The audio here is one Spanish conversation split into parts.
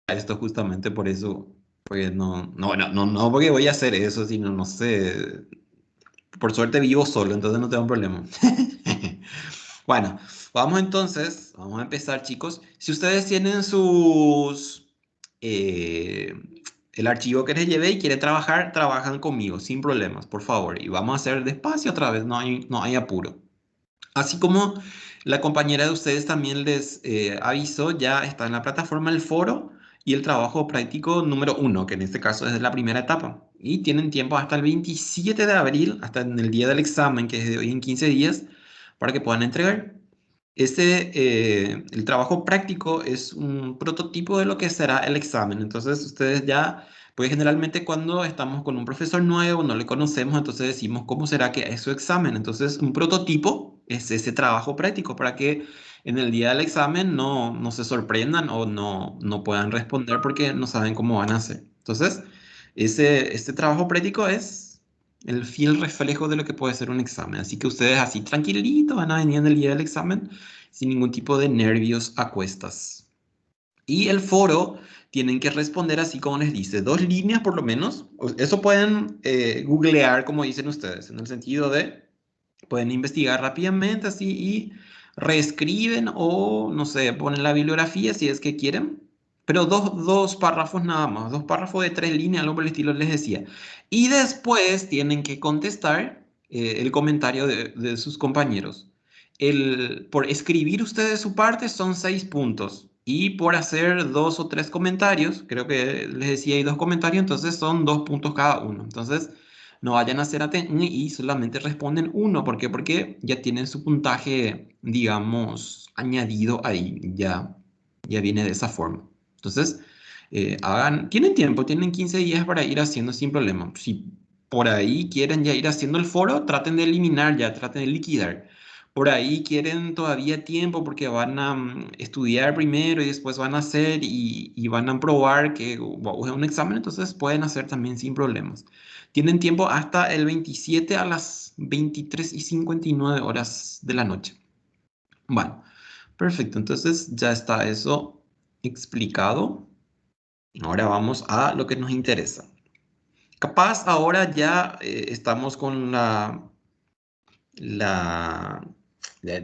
esto justamente por eso, porque no porque voy a hacer eso, sino no sé. Por suerte vivo solo, entonces no tengo problema. Bueno, vamos entonces, vamos a empezar, chicos. Si ustedes tienen eh, el archivo que les llevé y quieren trabajar, trabajan conmigo, sin problemas, por favor. Y vamos a hacer despacio otra vez, no hay apuro. Así como la compañera de ustedes también les avisó, ya está en la plataforma el foro y el trabajo práctico número 1, que en este caso es la primera etapa. Y tienen tiempo hasta el 27 de abril, hasta en el día del examen, que es de hoy en 15 días, para que puedan entregar. El trabajo práctico es un prototipo de lo que será el examen. Entonces, ustedes ya, pues generalmente cuando estamos con un profesor nuevo, no le conocemos, entonces decimos, ¿cómo será que es su examen? Entonces, un prototipo es ese trabajo práctico para que en el día del examen no se sorprendan o no puedan responder porque no saben cómo van a hacer. Entonces, este trabajo práctico es el fiel reflejo de lo que puede ser un examen. Así que ustedes así tranquilitos van a venir en el día del examen sin ningún tipo de nervios a cuestas. Y el foro tienen que responder así como les dice, 2 líneas por lo menos. Eso pueden googlear como dicen ustedes, en el sentido de, pueden investigar rápidamente así y reescriben o, no sé, ponen la bibliografía si es que quieren. Pero dos párrafos nada más, 2 párrafos de 3 líneas, algo por el estilo les decía. Y después tienen que contestar el comentario de sus compañeros. Por escribir ustedes su parte son 6 puntos. Y por hacer 2 o 3 comentarios, creo que les decía hay 2 comentarios, entonces son 2 puntos cada uno. Entonces, no vayan a hacer y solamente responden uno. ¿Por qué? Porque ya tienen su puntaje, digamos, añadido ahí. Ya viene de esa forma. Entonces, tienen tiempo, tienen 15 días para ir haciendo sin problema. Si por ahí quieren ya ir haciendo el foro, traten de eliminar ya, traten de liquidar. Por ahí quieren todavía tiempo porque van a estudiar primero y después van a hacer y van a probar que wow, es un examen, entonces pueden hacer también sin problemas. Tienen tiempo hasta el 27 a las 23:59 de la noche. Bueno, perfecto. Entonces ya está eso explicado. Ahora vamos a lo que nos interesa. Capaz ahora ya estamos con la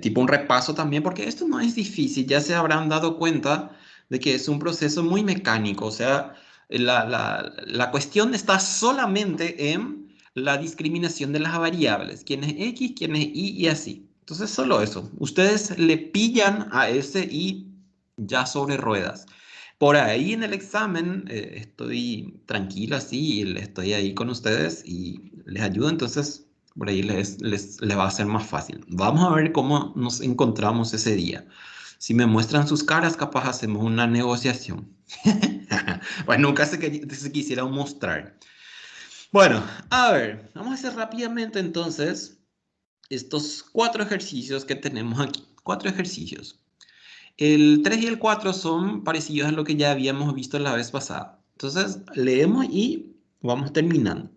tipo un repaso también, porque esto no es difícil, ya se habrán dado cuenta de que es un proceso muy mecánico, o sea, la cuestión está solamente en la discriminación de las variables, quién es X, quién es Y y así. Entonces, solo eso. Ustedes le pillan a ese Y ya sobre ruedas. Por ahí en el examen estoy tranquilo así, y estoy ahí con ustedes y les ayudo, entonces por ahí les va a ser más fácil. Vamos a ver cómo nos encontramos ese día. Si me muestran sus caras, capaz hacemos una negociación. Bueno, nunca se quisiera mostrar. Bueno, a ver, vamos a hacer rápidamente entonces estos 4 ejercicios que tenemos aquí. 4 ejercicios. El 3 y el 4 son parecidos a lo que ya habíamos visto la vez pasada. Entonces, leemos y vamos terminando.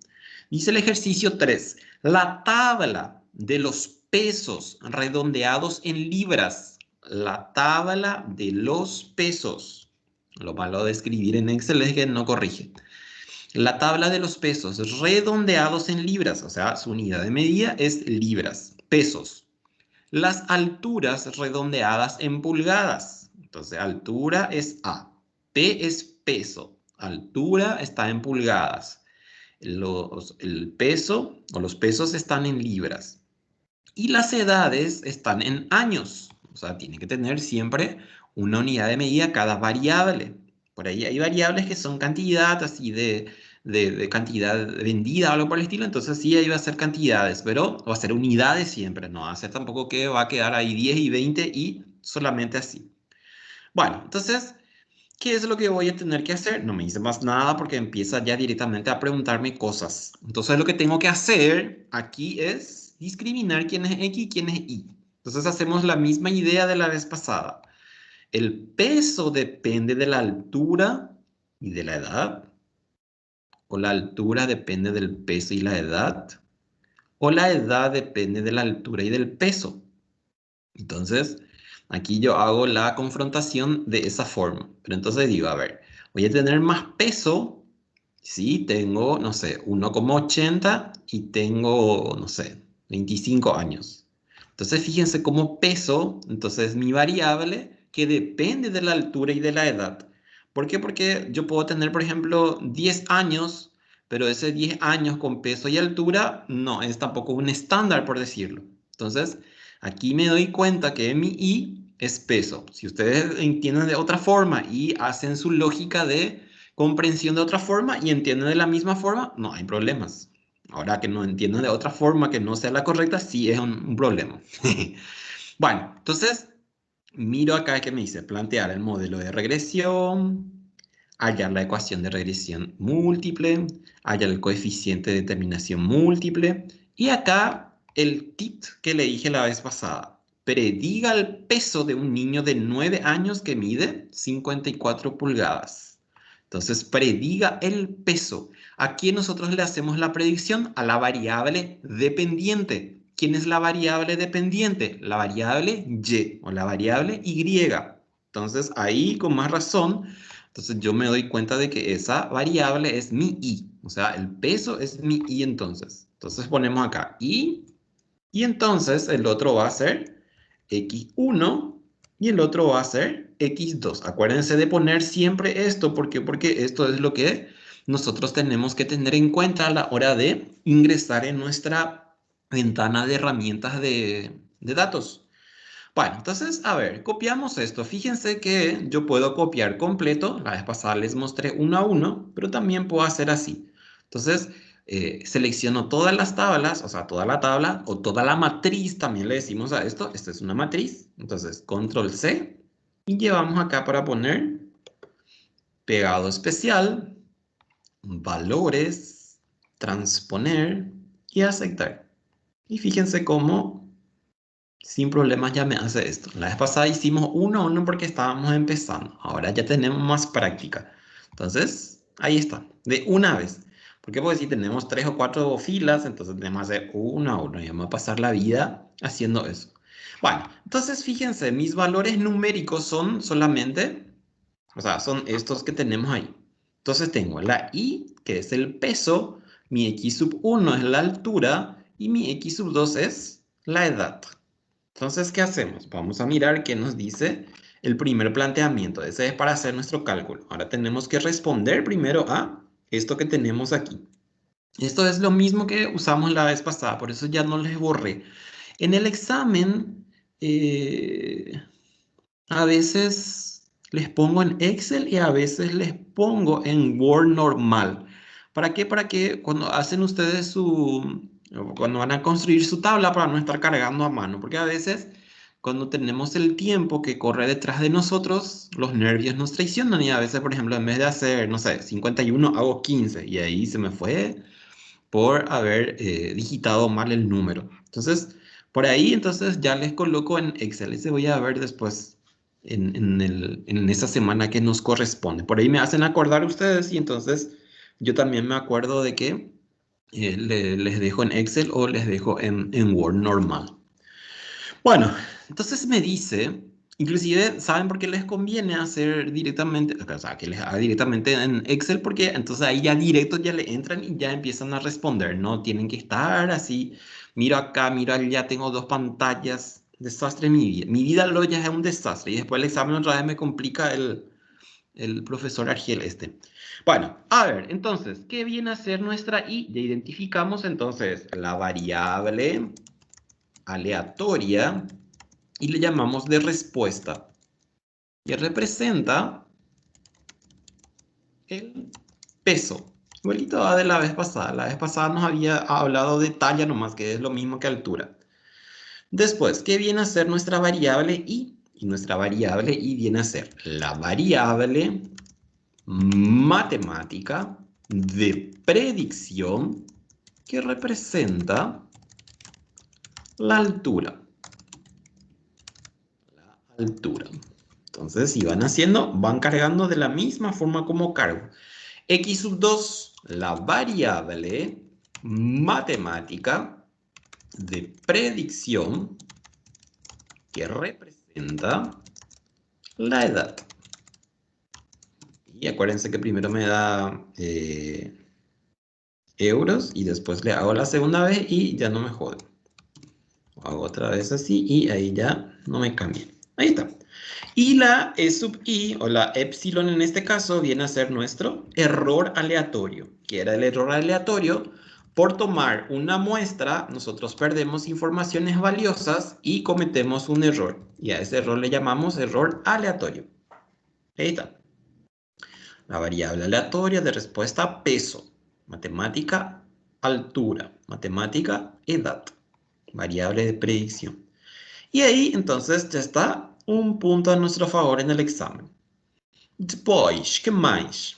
Dice el ejercicio 3: la tabla de los pesos redondeados en libras. La tabla de los pesos. Lo malo de escribir en Excel es que no corrige. La tabla de los pesos redondeados en libras, o sea, su unidad de medida es libras, pesos. Las alturas redondeadas en pulgadas. Entonces, altura es A. P es peso. Altura está en pulgadas. El peso o los pesos están en libras. Y las edades están en años. O sea, tiene que tener siempre una unidad de medida cada variable. Por ahí hay variables que son cantidad, así de cantidad vendida o algo por el estilo. Entonces sí, ahí va a ser cantidades, pero va a ser unidades siempre. No va a ser tampoco que va a quedar ahí 10 y 20 y solamente así. Bueno, entonces, ¿qué es lo que voy a tener que hacer? No me dice más nada porque empieza ya directamente a preguntarme cosas. Entonces lo que tengo que hacer aquí es discriminar quién es X y quién es Y. Entonces hacemos la misma idea de la vez pasada. El peso depende de la altura y de la edad, o la altura depende del peso y la edad, o la edad depende de la altura y del peso. Entonces, aquí yo hago la confrontación de esa forma. Pero entonces digo, a ver, Voy a tener más peso si tengo, no sé, 1,80 y tengo, no sé, 25 años. Entonces, fíjense cómo peso, entonces mi variable que depende de la altura y de la edad. ¿Por qué? Porque yo puedo tener, por ejemplo, 10 años, pero ese 10 años con peso y altura no es tampoco un estándar, por decirlo. Entonces, aquí me doy cuenta que mi i es peso. Si ustedes entienden de otra forma y hacen su lógica de comprensión de otra forma y entienden de la misma forma, no hay problemas. Ahora que no entienden de otra forma que no sea la correcta, sí es un problema. Bueno, entonces miro acá que me dice plantear el modelo de regresión, hallar la ecuación de regresión múltiple, hallar el coeficiente de determinación múltiple y acá el tip que le dije la vez pasada. Prediga el peso de un niño de 9 años que mide 54 pulgadas. Entonces, prediga el peso. Aquí nosotros le hacemos la predicción a la variable dependiente. ¿Quién es la variable dependiente? La variable y o la variable y. Entonces, ahí con más razón, entonces yo me doy cuenta de que esa variable es mi i. O sea, el peso es mi i entonces. Entonces ponemos acá i y entonces el otro va a ser x1 y el otro va a ser x2. Acuérdense de poner siempre esto. ¿Por qué? Porque esto es lo que nosotros tenemos que tener en cuenta a la hora de ingresar en nuestra ventana de herramientas de datos. Bueno, entonces, a ver, copiamos esto. Fíjense que yo puedo copiar completo. La vez pasada les mostré uno a uno, pero también puedo hacer así. Entonces, selecciono todas las tablas, o sea, toda la tabla o toda la matriz, también le decimos a esto. Esta es una matriz. Entonces, control C y llevamos acá para poner pegado especial, valores, transponer y aceptar. Y fíjense cómo sin problemas ya me hace esto. La vez pasada hicimos uno a uno porque estábamos empezando. Ahora ya tenemos más práctica. Entonces, ahí está. De una vez. Porque pues si tenemos 3 o 4 filas, entonces tenemos que hacer uno a uno. Y vamos a pasar la vida haciendo eso. Bueno, entonces fíjense, mis valores numéricos son solamente, o sea, son estos que tenemos ahí. Entonces tengo la i, que es el peso, mi x1 es la altura y mi x2 es la edad. Entonces, ¿qué hacemos? Vamos a mirar qué nos dice el primer planteamiento. Ese es para hacer nuestro cálculo. Ahora tenemos que responder primero a esto que tenemos aquí. Esto es lo mismo que usamos la vez pasada, por eso ya no les borré. En el examen, a veces les pongo en Excel y a veces les pongo en Word normal. ¿Para qué? Para que cuando hacen ustedes cuando van a construir su tabla para no estar cargando a mano. Porque a veces cuando tenemos el tiempo que corre detrás de nosotros, los nervios nos traicionan y a veces, por ejemplo, en vez de hacer, no sé, 51, hago 15 y ahí se me fue por haber digitado mal el número. Entonces, por ahí entonces ya les coloco en Excel. Ese voy a ver después en esa semana que nos corresponde. Por ahí me hacen acordar ustedes y entonces yo también me acuerdo de que les dejo en Excel o les dejo en Word normal. Bueno, entonces me dice, inclusive, ¿saben por qué les conviene hacer directamente, o sea, que les haga directamente en Excel? Porque entonces ahí ya directo ya le entran y ya empiezan a responder, no tienen que estar así, miro acá, miro allá, tengo 2 pantallas, desastre en mi vida. Mi vida lo ya es un desastre y después el examen otra vez me complica el profesor Argiel este. Bueno, a ver, entonces, ¿qué viene a ser nuestra i? Ya identificamos entonces la variable aleatoria y le llamamos de respuesta. Y representa el peso. Igualito a de la vez pasada. La vez pasada nos había hablado de talla nomás, que es lo mismo que altura. Después, ¿qué viene a ser nuestra variable i? Y nuestra variable i viene a ser la variable matemática de predicción que representa la altura. La altura. Entonces, si van haciendo, van cargando de la misma forma como cargo. x2, la variable matemática de predicción que representa la edad. Y acuérdense que primero me da euros y después le hago la segunda vez y ya no me jode. Hago otra vez así y ahí ya no me cambia. Ahí está. Y la E sub i, o la epsilon en este caso, viene a ser nuestro error aleatorio. ¿Qué era el error aleatorio? Por tomar una muestra, nosotros perdemos informaciones valiosas y cometemos un error. Y a ese error le llamamos error aleatorio. Ahí está. La variable aleatoria de respuesta peso. Matemática altura. Matemática edad. Variable de predicción. Y ahí entonces já está um ponto a nosso favor en el examen. Depois, ¿qué más?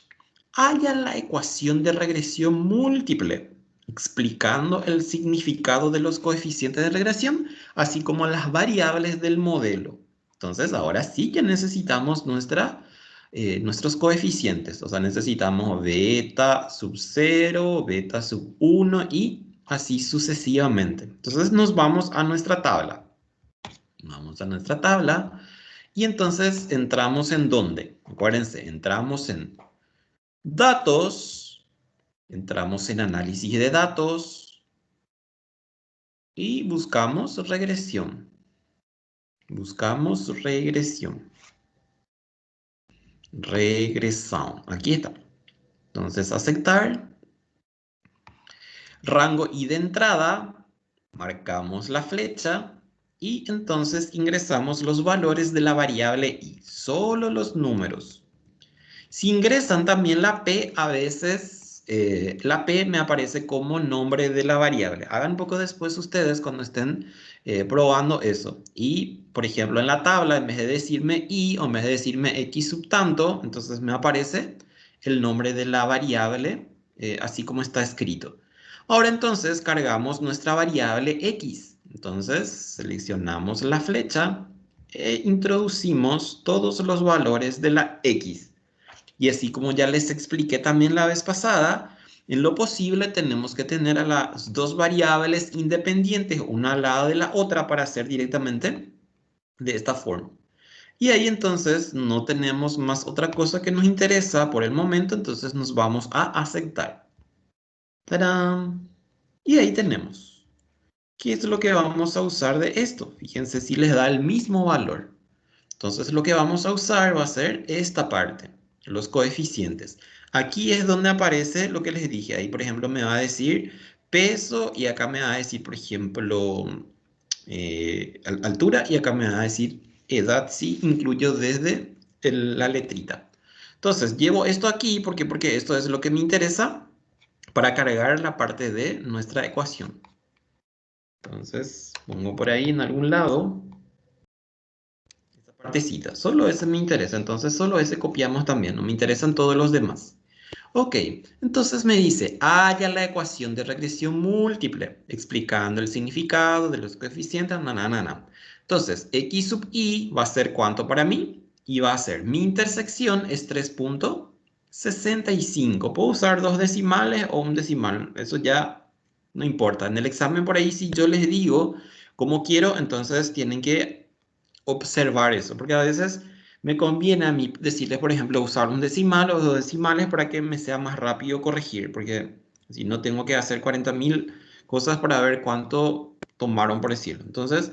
Haya la ecuación de regresión múltiple, explicando el significado de los coeficientes de regresión, así como las variables del modelo. Entonces, ahora sí que necesitamos nuestros coeficientes. O sea, necesitamos beta sub 0, beta sub 1 y así sucesivamente. Entonces, nos vamos a nuestra tabla. Vamos a nuestra tabla y entonces entramos en ¿dónde? Acuérdense, entramos en datos, entramos en análisis de datos y buscamos regresión. Buscamos regresión. Regresión. Aquí está. Entonces aceptar. Rango y de entrada. Marcamos la flecha. Y entonces ingresamos los valores de la variable i. Solo los números. Si ingresan también la P, a veces la P me aparece como nombre de la variable. Hagan un poco después ustedes cuando estén probando eso. Y, por ejemplo, en la tabla, en vez de decirme I o en vez de decirme X sub tanto, entonces me aparece el nombre de la variable, así como está escrito. Ahora entonces cargamos nuestra variable X. Entonces seleccionamos la flecha e introducimos todos los valores de la X. Y así como ya les expliqué también la vez pasada, en lo posible tenemos que tener a las dos variables independientes, una al lado de la otra, para hacer directamente de esta forma. Y ahí entonces no tenemos más otra cosa que nos interesa por el momento, entonces nos vamos a aceptar. ¡Tarán! Y ahí tenemos. ¿Qué es lo que vamos a usar de esto? Fíjense si les da el mismo valor. Entonces lo que vamos a usar va a ser esta parte, los coeficientes. Aquí es donde aparece lo que les dije. Ahí, por ejemplo, me va a decir peso y acá me va a decir, por ejemplo, altura y acá me va a decir edad, si incluyo desde la letrita. Entonces, llevo esto aquí porque esto es lo que me interesa para cargar la parte de nuestra ecuación. Entonces, pongo por ahí en algún lado esa partecita. Solo ese me interesa, entonces solo ese copiamos también, no me interesan todos los demás. Ok, entonces me dice, haya la ecuación de regresión múltiple, explicando el significado de los coeficientes, Entonces, x sub i va a ser ¿cuánto para mí? Y va a ser, mi intersección es 3.65. Puedo usar dos decimales o un decimal, eso ya no importa. En el examen por ahí, si yo les digo cómo quiero, entonces tienen que observar eso, porque a veces me conviene a mí decirles, por ejemplo, usar un decimal o dos decimales para que me sea más rápido corregir, porque si no tengo que hacer 40.000 cosas para ver cuánto tomaron por decirlo. Entonces,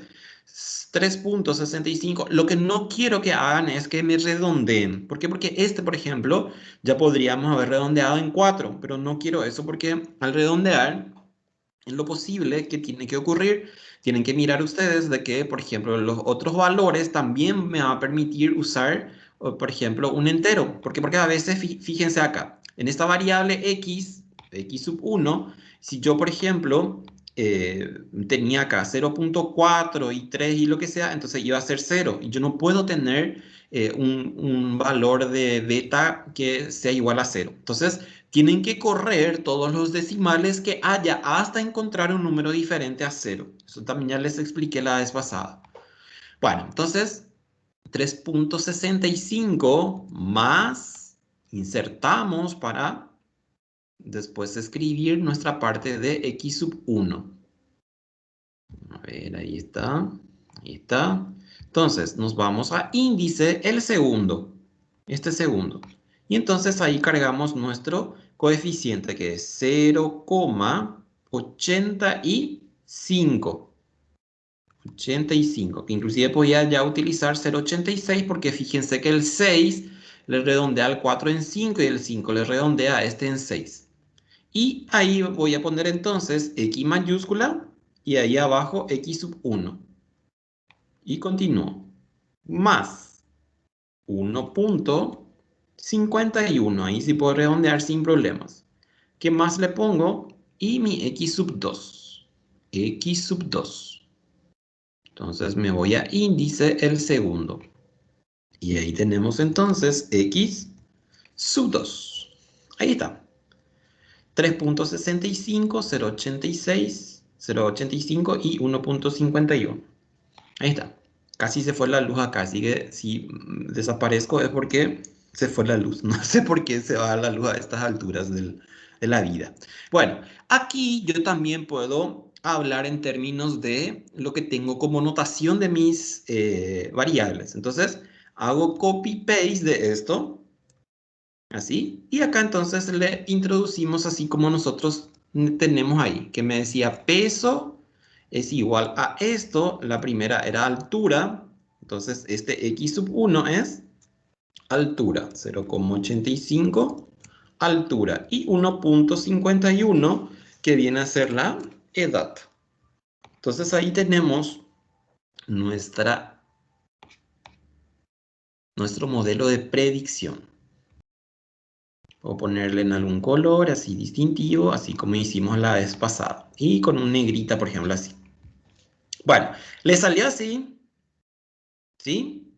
3.65. Lo que no quiero que hagan es que me redondeen. ¿Por qué? Porque este, por ejemplo, ya podríamos haber redondeado en 4, pero no quiero eso porque al redondear en lo posible que tiene que ocurrir, tienen que mirar ustedes de que, por ejemplo, los otros valores también me va a permitir usar, por ejemplo, un entero. ¿Por qué? Porque a veces, fíjense acá, en esta variable x sub 1, si yo, por ejemplo, tenía acá 0.4 y 3 y lo que sea, entonces iba a ser 0. Y yo no puedo tener un valor de beta que sea igual a 0. Entonces, tienen que correr todos los decimales que haya hasta encontrar un número diferente a 0. Eso también ya les expliqué la vez pasada. Bueno, entonces 3.65 más insertamos para después escribir nuestra parte de x sub 1. A ver, ahí está. Ahí está. Entonces, nos vamos a índice, el segundo. Este segundo. Y entonces ahí cargamos nuestro coeficiente, que es 0,85. 85, que inclusive podía ya utilizar 0,86 porque fíjense que el 6 le redondea al 4 en 5 y el 5 le redondea a este en 6. Y ahí voy a poner entonces X mayúscula y ahí abajo X sub 1. Y continúo. Más 1,51. Ahí sí puedo redondear sin problemas. ¿Qué más le pongo? Y mi X sub 2. X sub 2. Entonces me voy a índice el segundo. Y ahí tenemos entonces X sub 2. Ahí está. 3,65, 0,86, 0,85 y 1,51. Ahí está. Casi se fue la luz acá, así que si desaparezco es porque se fue la luz. No sé por qué se va la luz a estas alturas de la vida. Bueno, aquí yo también puedo hablar en términos de lo que tengo como notación de mis variables. Entonces, hago copy-paste de esto, así, y acá entonces le introducimos así como nosotros tenemos ahí, que me decía peso es igual a esto, la primera era altura, entonces este x sub 1 es altura, 0,85 altura, y 1,51 que viene a ser la edad. Entonces ahí tenemos nuestro modelo de predicción. O ponerle en algún color así distintivo, así como hicimos la vez pasada. Y con un negrita, por ejemplo, así. Bueno, ¿le salió así? ¿Sí?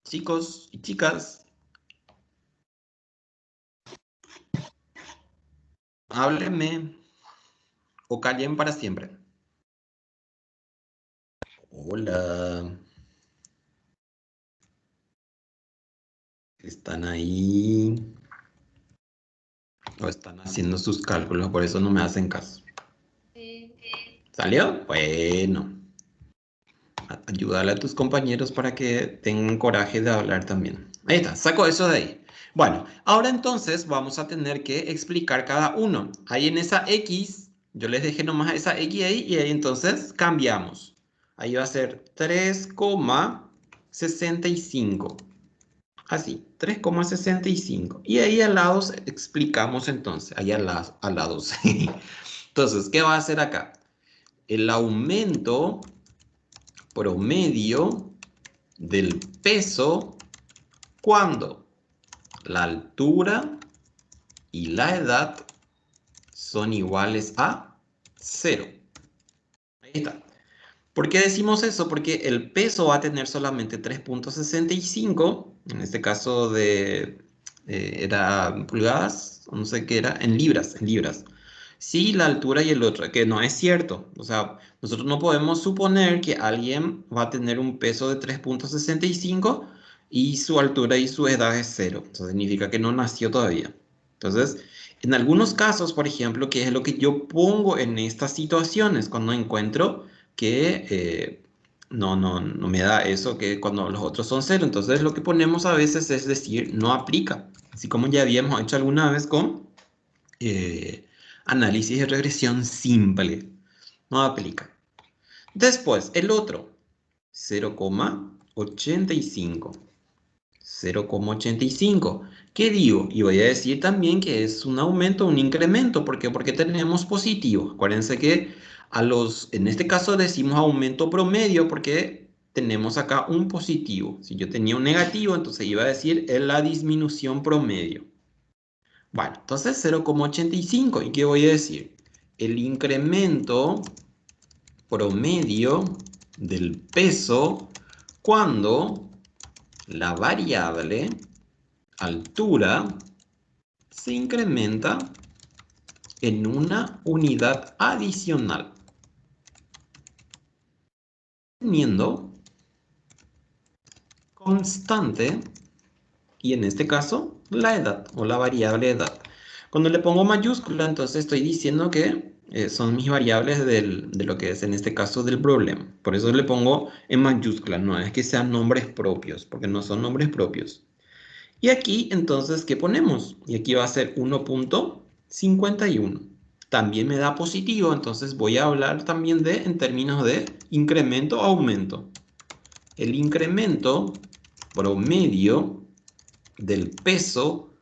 Chicos y chicas, háblenme o callen para siempre. Hola. ¿Están ahí? ¿O están haciendo sus cálculos? Por eso no me hacen caso. Sí. ¿Salió? Bueno. Ayúdale a tus compañeros para que tengan coraje de hablar también. Ahí está, saco eso de ahí. Bueno, ahora entonces vamos a tener que explicar cada uno. Ahí en esa X, yo les dejé nomás esa X ahí y ahí entonces cambiamos. Ahí va a ser 3,65. Así, 3,65. Y ahí al lado explicamos entonces, ahí al lado. Entonces, ¿qué va a hacer acá? El aumento promedio del peso cuando la altura y la edad son iguales a 0. Ahí está. ¿Por qué decimos eso? Porque el peso va a tener solamente 3,65, en este caso era pulgadas, o no sé qué era, en libras, en libras. Sí, la altura y el otro, que no es cierto. O sea, nosotros no podemos suponer que alguien va a tener un peso de 3,65 y su altura y su edad es 0. Eso significa que no nació todavía. Entonces, en algunos casos, por ejemplo, que es lo que yo pongo en estas situaciones cuando encuentro que no me da eso que cuando los otros son 0. Entonces, lo que ponemos a veces es decir, no aplica. Así como ya habíamos hecho alguna vez con eh, análisis de regresión simple. No aplica. Después, el otro, 0,85. 0,85. ¿Qué digo? Y voy a decir también que es un aumento, un incremento. ¿Por qué? Porque tenemos positivo. Acuérdense que en este caso decimos aumento promedio porque tenemos acá un positivo. Si yo tenía un negativo, entonces iba a decir es la disminución promedio. Bueno, entonces 0,85. ¿Y qué voy a decir? El incremento promedio del peso cuando la variable altura se incrementa en una unidad adicional, teniendo constante, y en este caso, la edad o la variable edad. Cuando le pongo mayúscula, entonces estoy diciendo que son mis variables de lo que es en este caso del problema. Por eso le pongo en mayúscula, no es que sean nombres propios, porque no son nombres propios. Y aquí, entonces, ¿qué ponemos? Y aquí va a ser 1.51. También me da positivo, entonces voy a hablar también de, en términos de incremento o aumento. El incremento promedio del peso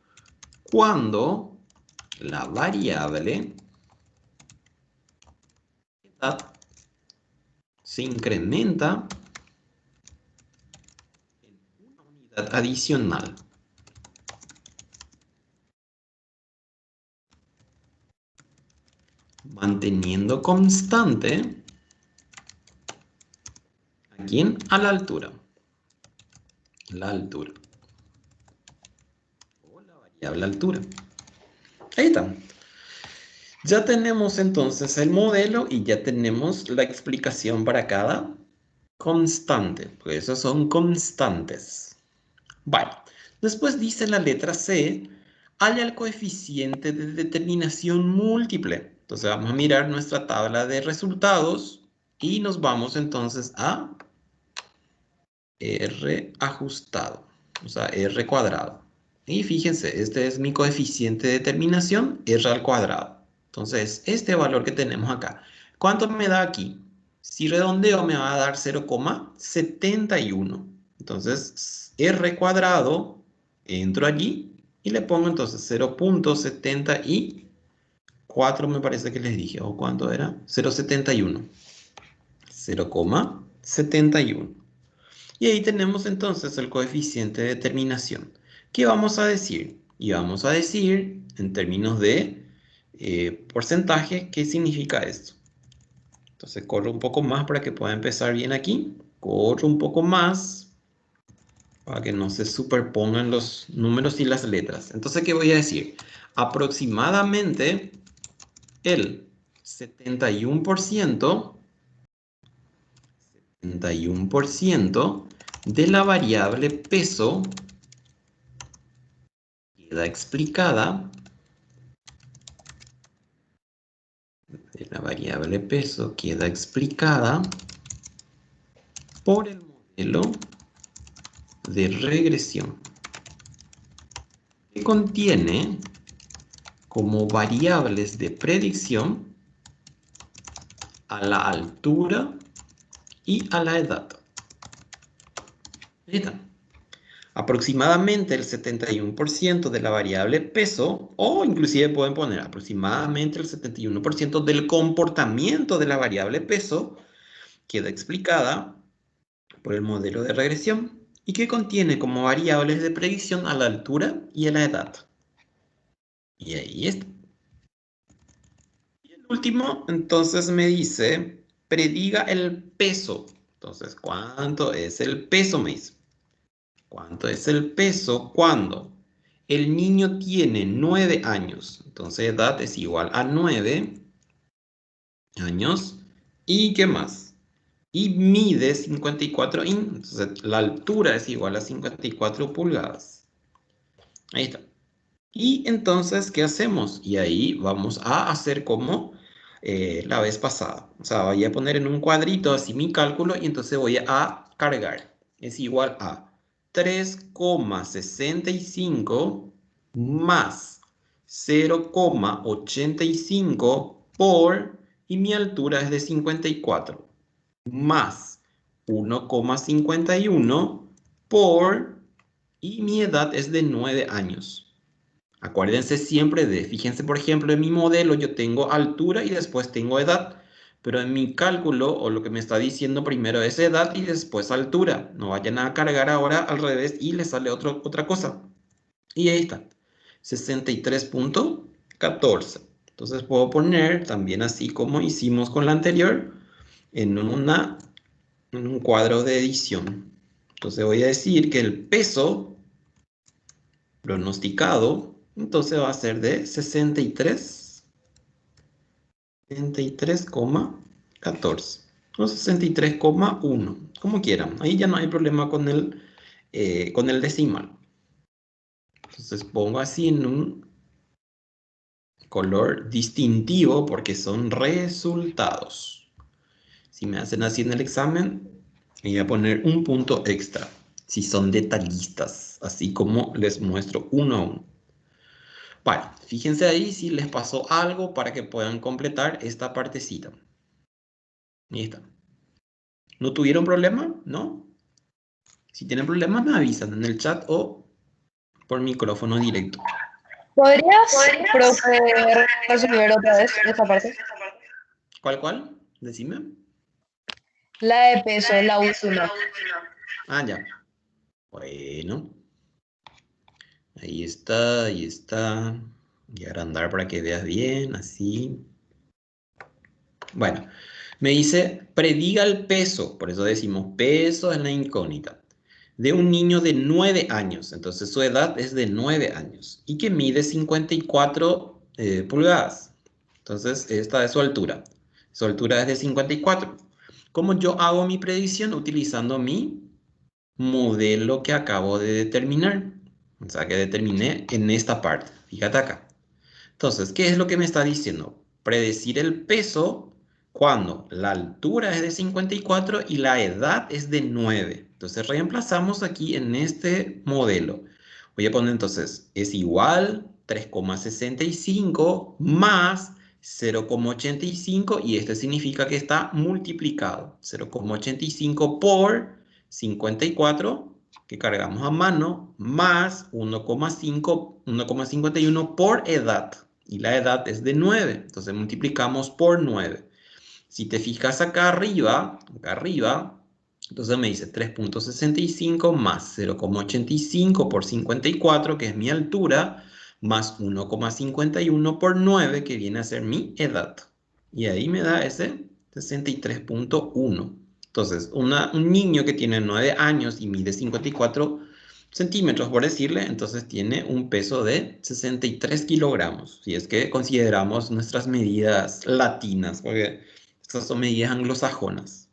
cuando la variable edad se incrementa en una unidad adicional. Manteniendo constante, ¿a quién? A la altura. La altura. O la variable altura. Ahí está. Ya tenemos entonces el modelo y ya tenemos la explicación para cada constante. Pues esos son constantes. Vale. Después dice la letra C, halla el coeficiente de determinación múltiple. Entonces vamos a mirar nuestra tabla de resultados y nos vamos entonces a R ajustado, o sea, R cuadrado. Y fíjense, este es mi coeficiente de determinación, R al cuadrado. Entonces, este valor que tenemos acá, ¿cuánto me da aquí? Si redondeo me va a dar 0,71. Entonces, R cuadrado, entro allí y le pongo entonces 0,74, me parece que les dije, ¿o cuánto era? 0,71. 0,71. Y ahí tenemos entonces el coeficiente de determinación. ¿Qué vamos a decir? Y vamos a decir, en términos de porcentaje, ¿qué significa esto? Entonces corro un poco más para que pueda empezar bien aquí. Corro un poco más para que no se superpongan los números y las letras. Entonces, ¿qué voy a decir? Aproximadamente el 71% de la variable peso queda explicada, de la variable peso queda explicada por el modelo de regresión, que contiene como variables de predicción a la altura y a la edad. Ahí está. Aproximadamente el 71% de la variable peso, o inclusive pueden poner aproximadamente el 71% del comportamiento de la variable peso, queda explicada por el modelo de regresión y que contiene como variables de predicción a la altura y a la edad. Y ahí está. Y el último, entonces me dice, prediga el peso. Entonces, ¿cuánto es el peso? Me dice. ¿Cuánto es el peso cuando el niño tiene 9 años? Entonces, edad es igual a 9 años. ¿Y qué más? Y mide 54 entonces la altura es igual a 54 pulgadas. Ahí está. Y entonces, ¿qué hacemos? Y ahí vamos a hacer como la vez pasada. O sea, voy a poner en un cuadrito así mi cálculo y entonces voy a cargar. Es igual a 3,65 más 0,85 y mi altura es de 54 más 1,51 y mi edad es de 9 años. Acuérdense siempre de, fíjense por ejemplo en mi modelo yo tengo altura y después tengo edad, pero en mi cálculo o lo que me está diciendo primero es edad y después altura. No vayan a cargar ahora al revés y les sale otra cosa. Y ahí está, 63,14. Entonces puedo poner también así como hicimos con la anterior en un cuadro de edición. Entonces voy a decir que el peso pronosticado, entonces va a ser de 63,14 o 63,1, como quieran. Ahí ya no hay problema con el decimal. Entonces pongo así en un color distintivo porque son resultados. Si me hacen así en el examen, voy a poner un punto extra. si son detallistas, así como les muestro uno a uno. Vale, fíjense ahí si les pasó algo para que puedan completar esta partecita. Ahí está. ¿No tuvieron problema? ¿No? Si tienen problemas me avisan en el chat o por micrófono directo. ¿Podrías, profe, resolver otra vez esta parte? ¿Cuál? Decime. La de peso, la última. Ah, ya. Bueno. Ahí está, ahí está. Y agrandar para que veas bien, así. Bueno, me dice, prediga el peso, por eso decimos peso en la incógnita, de un niño de 9 años. Entonces su edad es de 9 años y que mide 54 pulgadas. Entonces esta es su altura. Su altura es de 54. ¿Cómo yo hago mi predicción? Utilizando mi modelo que acabo de determinar. O sea, que determiné en esta parte. Fíjate acá. Entonces, ¿qué es lo que me está diciendo? Predecir el peso cuando la altura es de 54 y la edad es de 9. Entonces, reemplazamos aquí en este modelo. Voy a poner entonces, es igual 3,65 más 0,85 y esto significa que está multiplicado. 0,85 por 54 que cargamos a mano más 1,51 por edad. Y la edad es de 9. Entonces multiplicamos por 9. Si te fijas acá arriba, entonces me dice 3,65 más 0,85 por 54, que es mi altura, más 1,51 por 9, que viene a ser mi edad. Y ahí me da ese 63,1. Entonces, un niño que tiene 9 años y mide 54 centímetros, por decirle, entonces tiene un peso de 63 kilogramos, si es que consideramos nuestras medidas latinas, porque estas son medidas anglosajonas.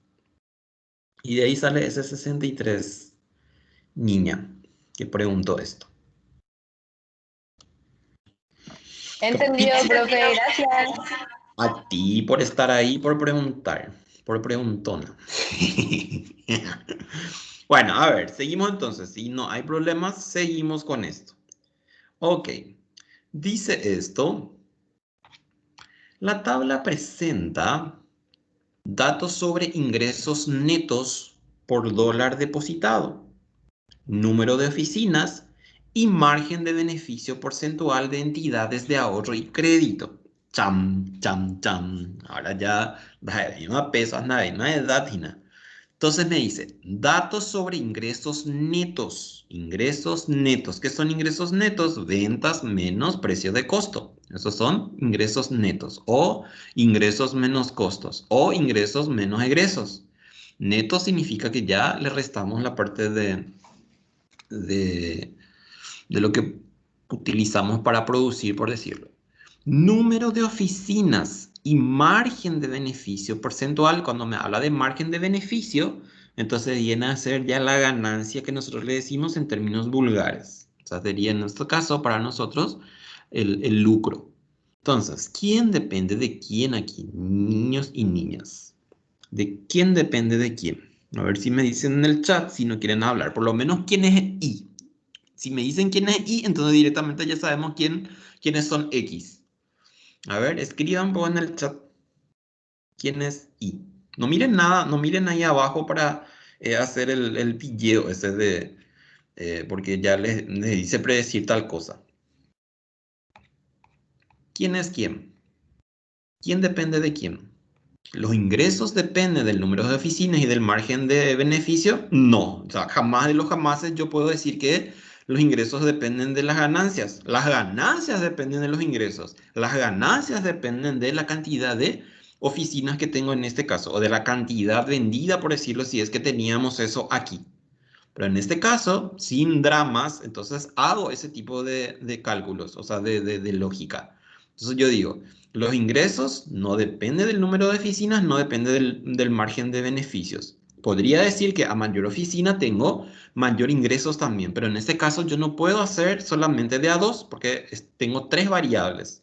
Y de ahí sale ese 63 niña que preguntó esto. Entendido, profe, gracias. A ti por estar ahí, por preguntar, por preguntona. Bueno, a ver, seguimos entonces. Si no hay problemas, seguimos con esto. Ok, dice esto. La tabla presenta datos sobre ingresos netos por dólar depositado, número de oficinas y margen de beneficio porcentual de entidades de ahorro y crédito. Cham, cham, cham. Ahora ya, no pesos, nada, no es datina. Entonces me dice, datos sobre ingresos netos. Ingresos netos. ¿Qué son ingresos netos? Ventas menos precio de costo. Esos son ingresos netos. O ingresos menos costos. O ingresos menos egresos. Neto significa que ya le restamos la parte de, de lo que utilizamos para producir, por decirlo. Número de oficinas y margen de beneficio porcentual. Cuando me habla de margen de beneficio, entonces viene a ser ya la ganancia que nosotros le decimos en términos vulgares. O sea, sería en nuestro caso, para nosotros, el lucro. Entonces, ¿quién depende de quién aquí? Niños y niñas. ¿De quién depende de quién? A ver si me dicen en el chat si no quieren hablar. Por lo menos quién es I. Si me dicen quién es Y, entonces directamente ya sabemos quiénes son X. A ver, escriban pues, en el chat quién es Y. No miren nada, no miren ahí abajo para hacer el pilleo ese de... porque ya les dice predecir tal cosa. ¿Quién es quién? ¿Quién depende de quién? ¿Los ingresos dependen del número de oficinas y del margen de beneficio? No, o sea, jamás de los jamases yo puedo decir que los ingresos dependen de las ganancias. Las ganancias dependen de los ingresos. Las ganancias dependen de la cantidad de oficinas que tengo en este caso, o de la cantidad vendida, por decirlo, si es que teníamos eso aquí. Pero en este caso, sin dramas, entonces hago ese tipo de cálculos, o sea, de lógica. Entonces yo digo, los ingresos no dependen del número de oficinas, no depende del margen de beneficios. Podría decir que a mayor oficina tengo mayor ingresos también, pero en este caso yo no puedo hacer solamente de a dos porque tengo tres variables.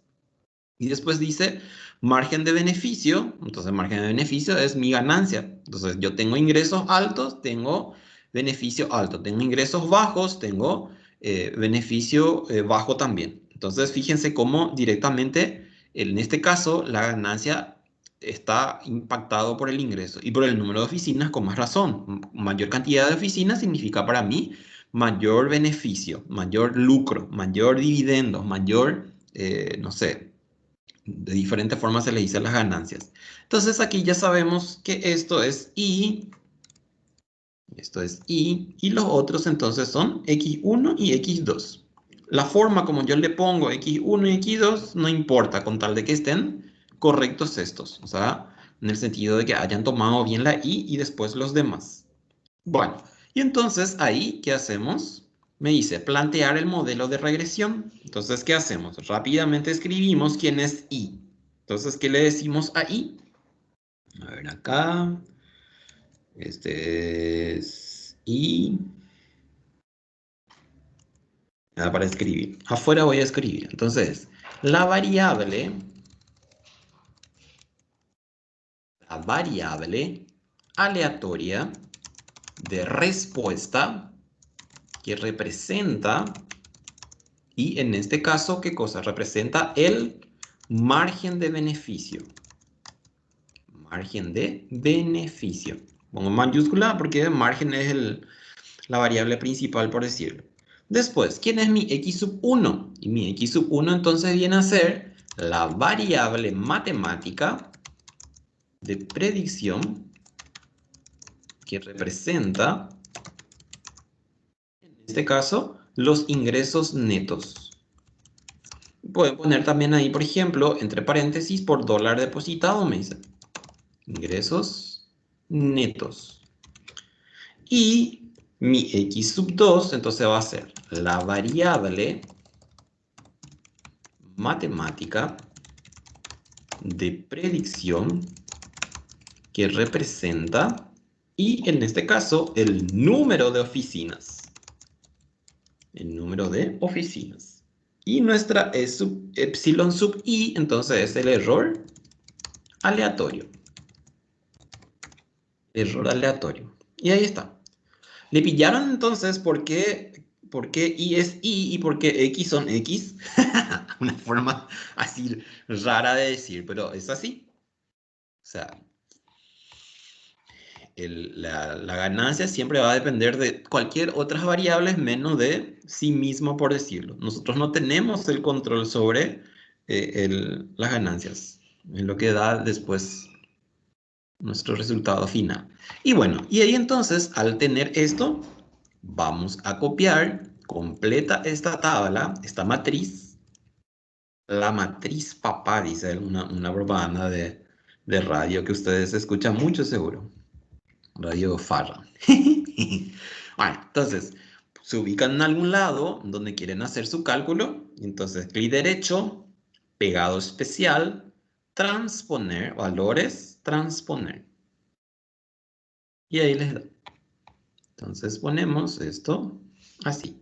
Y después dice margen de beneficio, entonces margen de beneficio es mi ganancia. Entonces yo tengo ingresos altos, tengo beneficio alto. Tengo ingresos bajos, tengo beneficio bajo también. Entonces, fíjense cómo directamente, en este caso, la ganancia está impactado por el ingreso y por el número de oficinas con más razón. Mayor cantidad de oficinas significa para mí mayor beneficio, mayor lucro, mayor dividendo, mayor, no sé, de diferentes formas se le dice las ganancias. Entonces aquí ya sabemos que esto es Y, y los otros entonces son X1 y X2. La forma como yo le pongo X1 y X2 no importa, con tal de que estén correctos estos. O sea, en el sentido de que hayan tomado bien la Y después los demás. Bueno, y entonces ahí, ¿qué hacemos? Me dice plantear el modelo de regresión. Entonces, ¿qué hacemos? Rápidamente escribimos quién es Y. Entonces, ¿qué le decimos a Y? A ver acá. Este es Y. Nada para escribir. Afuera voy a escribir. Entonces, la variable aleatoria de respuesta que representa, y en este caso, ¿qué cosa? Representa el margen de beneficio. Margen de beneficio. Pongo mayúscula porque margen es la variable principal, por decirlo. Después, ¿quién es mi x sub 1? Y mi x sub 1 entonces viene a ser la variable matemática de predicción que representa, en este caso, los ingresos netos. Pueden poner también ahí, por ejemplo, entre paréntesis, por dólar depositado, me dice. Ingresos netos. Y mi x sub 2, entonces va a ser la variable matemática de predicción que representa, y en este caso, el número de oficinas. El número de oficinas. Y nuestra epsilon sub i, entonces es el error aleatorio. Error aleatorio. Y ahí está. ¿Le pillaron entonces por qué y es y por qué x son x? Una forma así rara de decir, pero es así. O sea, la ganancia siempre va a depender de cualquier otras variables menos de sí mismo, por decirlo. Nosotros no tenemos el control sobre las ganancias, es lo que da después nuestro resultado final. Y bueno, y ahí entonces, al tener esto, vamos a copiar completa esta tabla, esta matriz, la matriz papá, dice una propaganda de radio que ustedes escuchan mucho seguro. Radio Farra. Bueno, entonces, se ubican en algún lado donde quieren hacer su cálculo. Entonces, clic derecho, pegado especial, transponer, valores, transponer. Y ahí les da. Entonces ponemos esto así.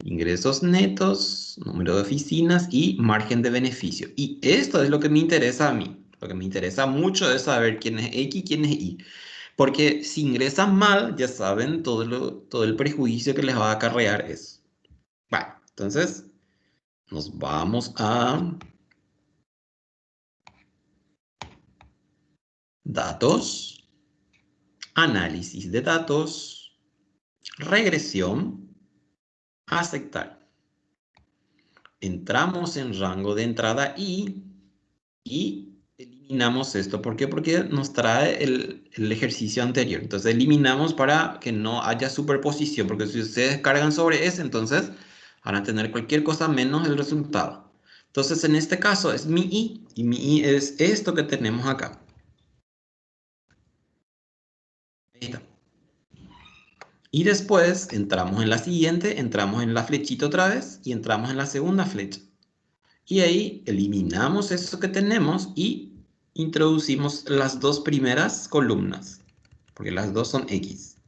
Ingresos netos, número de oficinas y margen de beneficio. Y esto es lo que me interesa a mí. Lo que me interesa mucho es saber quién es X y quién es Y. Porque si ingresan mal, ya saben todo el prejuicio que les va a acarrear eso. Bueno, entonces nos vamos a datos, análisis de datos, regresión, aceptar. Entramos en rango de entrada y eliminamos esto. ¿Por qué? Porque nos trae el ejercicio anterior. Entonces eliminamos para que no haya superposición, porque si ustedes cargan sobre ese, entonces van a tener cualquier cosa menos el resultado. Entonces en este caso es mi i, y mi i es esto que tenemos acá. Ahí está. Y después entramos en la siguiente, entramos en la flechita otra vez y entramos en la segunda flecha. Y ahí eliminamos eso que tenemos y introducimos las dos primeras columnas, porque las dos son X.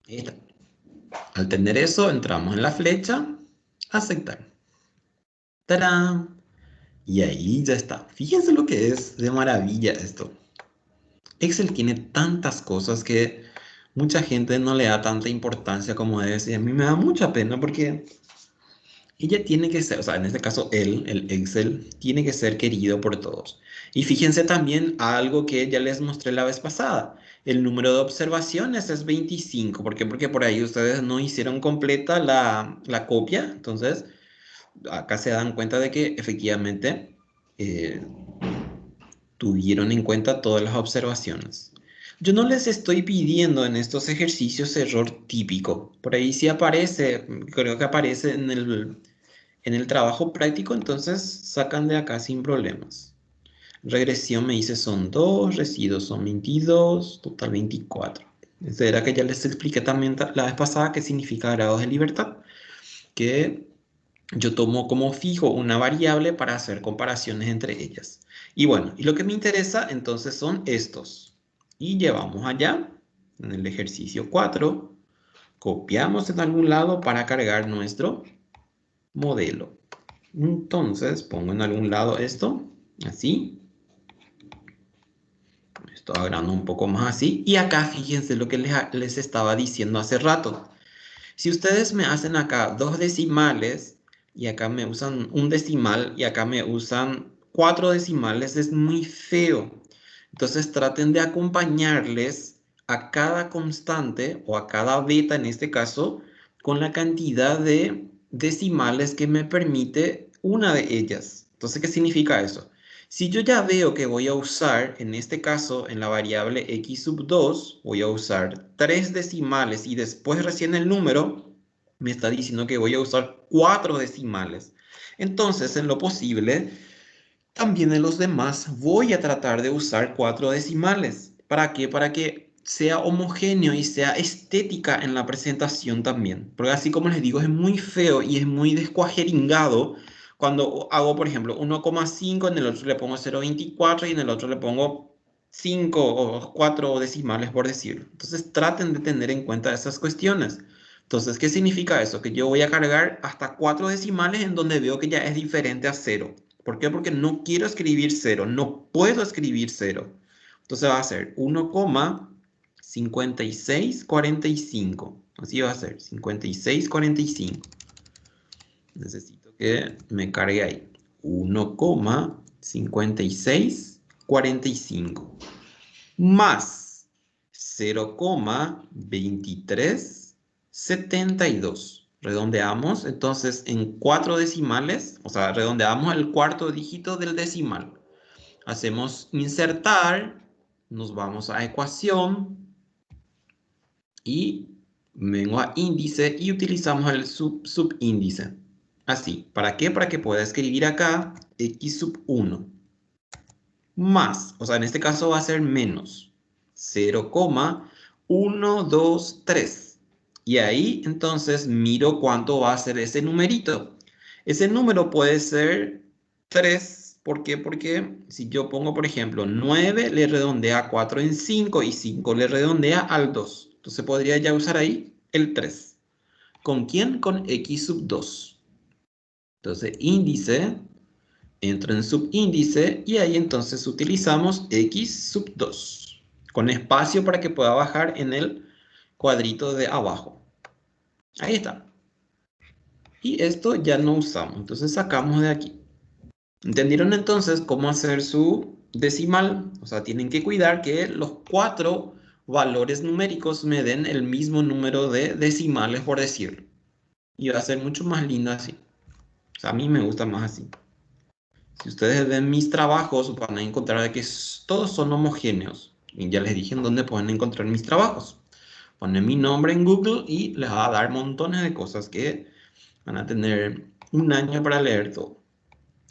Ahí está. Al tener eso, entramos en la flecha, aceptar. ¡Tarán! Y ahí ya está. Fíjense lo que es de maravilla esto. Excel tiene tantas cosas que mucha gente no le da tanta importancia como debe ser. A mí me da mucha pena porque ella tiene que ser, o sea, en este caso él, el Excel, tiene que ser querido por todos. Y fíjense también algo que ya les mostré la vez pasada. El número de observaciones es 25. ¿Por qué? Porque por ahí ustedes no hicieron completa la copia. Entonces, acá se dan cuenta de que efectivamente eh, tuvieron en cuenta todas las observaciones. Yo no les estoy pidiendo en estos ejercicios error típico. Por ahí sí aparece, creo que aparece en el trabajo práctico, entonces sacan de acá sin problemas. Regresión me dice son 2, residuos son 22, total 24. Ese era que ya les expliqué también la vez pasada qué significa grados de libertad, que yo tomo como fijo una variable para hacer comparaciones entre ellas. Y bueno, y lo que me interesa entonces son estos. Y llevamos allá, en el ejercicio 4, copiamos en algún lado para cargar nuestro modelo. Entonces pongo en algún lado esto, así. Estoy agrandando un poco más así. Y acá fíjense lo que les estaba diciendo hace rato. Si ustedes me hacen acá dos decimales y acá me usan un decimal y acá me usan cuatro decimales, es muy feo. Entonces traten de acompañarles a cada constante o a cada beta en este caso con la cantidad de decimales que me permite una de ellas. Entonces, ¿qué significa eso? Si yo ya veo que voy a usar, en este caso, en la variable x sub 2, voy a usar 3 decimales y después recién el número, me está diciendo que voy a usar 4 decimales. Entonces, en lo posible, también en los demás voy a tratar de usar 4 decimales. ¿Para qué? Para que sea homogéneo y sea estética en la presentación también. Porque así como les digo, es muy feo y es muy descuajeringado cuando hago, por ejemplo, 1,5, en el otro le pongo 0,24 y en el otro le pongo 5 o 4 decimales, por decirlo. Entonces traten de tener en cuenta esas cuestiones. Entonces, ¿qué significa eso? Que yo voy a cargar hasta 4 decimales en donde veo que ya es diferente a 0. ¿Por qué? Porque no quiero escribir 0, no puedo escribir 0. Entonces va a ser 1,5645. Así va a ser, 5645. Necesito que me cargue ahí. 1,5645 más 0,2372. Redondeamos entonces en 4 decimales, o sea, redondeamos el cuarto dígito del decimal. Hacemos insertar, nos vamos a ecuación y vengo a índice y utilizamos el subíndice. Así, ¿para qué? Para que pueda escribir acá x sub 1 más, o sea, en este caso va a ser menos 0,123. Y ahí entonces miro cuánto va a ser ese numerito. Ese número puede ser 3. ¿Por qué? Porque si yo pongo, por ejemplo, 9 le redondea a 4 en 5 y 5 le redondea al 2. Entonces podría ya usar ahí el 3. ¿Con quién? Con x sub 2. Entonces índice, entro en subíndice y ahí entonces utilizamos x sub 2 con espacio para que pueda bajar en el cuadrito de abajo. Ahí está. Y esto ya no usamos, entonces sacamos de aquí. ¿Entendieron entonces cómo hacer su decimal? O sea, tienen que cuidar que los 4 valores numéricos me den el mismo número de decimales, por decirlo. Y va a ser mucho más lindo así. O sea, a mí me gusta más así. Si ustedes ven mis trabajos, van a encontrar que todos son homogéneos. Y ya les dije en dónde pueden encontrar mis trabajos. Ponen mi nombre en Google y les va a dar montones de cosas que van a tener un año para leer todo.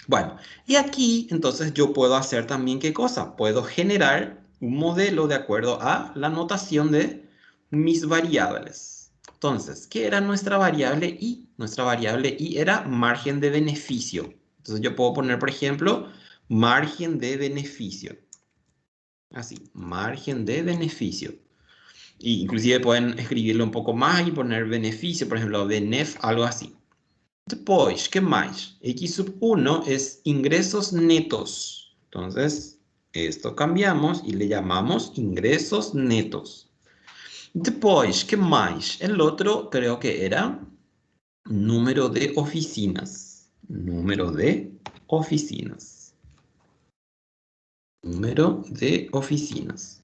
Bueno, y aquí entonces yo puedo hacer también ¿qué cosa? Puedo generar un modelo de acuerdo a la notación de mis variables. Entonces, ¿qué era nuestra variable y? Nuestra variable y era margen de beneficio. Entonces yo puedo poner, por ejemplo, margen de beneficio. Así, margen de beneficio. Y inclusive pueden escribirlo un poco más y poner beneficio, por ejemplo, benef, algo así. Depois, que mais? X sub 1 es ingresos netos. Entonces, Esto cambiamos y le llamamos ingresos netos. Depois, ¿qué más? El otro creo que era número de oficinas. Número de oficinas. Número de oficinas.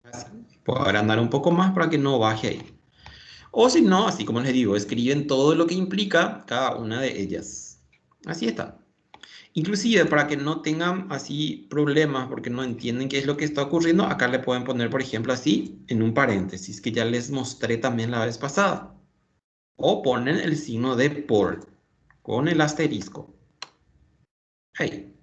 Así. Puedo agrandar un poco más para que no baje ahí. O si no, así como les digo, escriben todo lo que implica cada una de ellas. Así está. Inclusive para que no tengan así problemas porque no entienden qué es lo que está ocurriendo, acá le pueden poner, por ejemplo, así en un paréntesis que ya les mostré también la vez pasada. O ponen el signo de por con el asterisco. Ahí.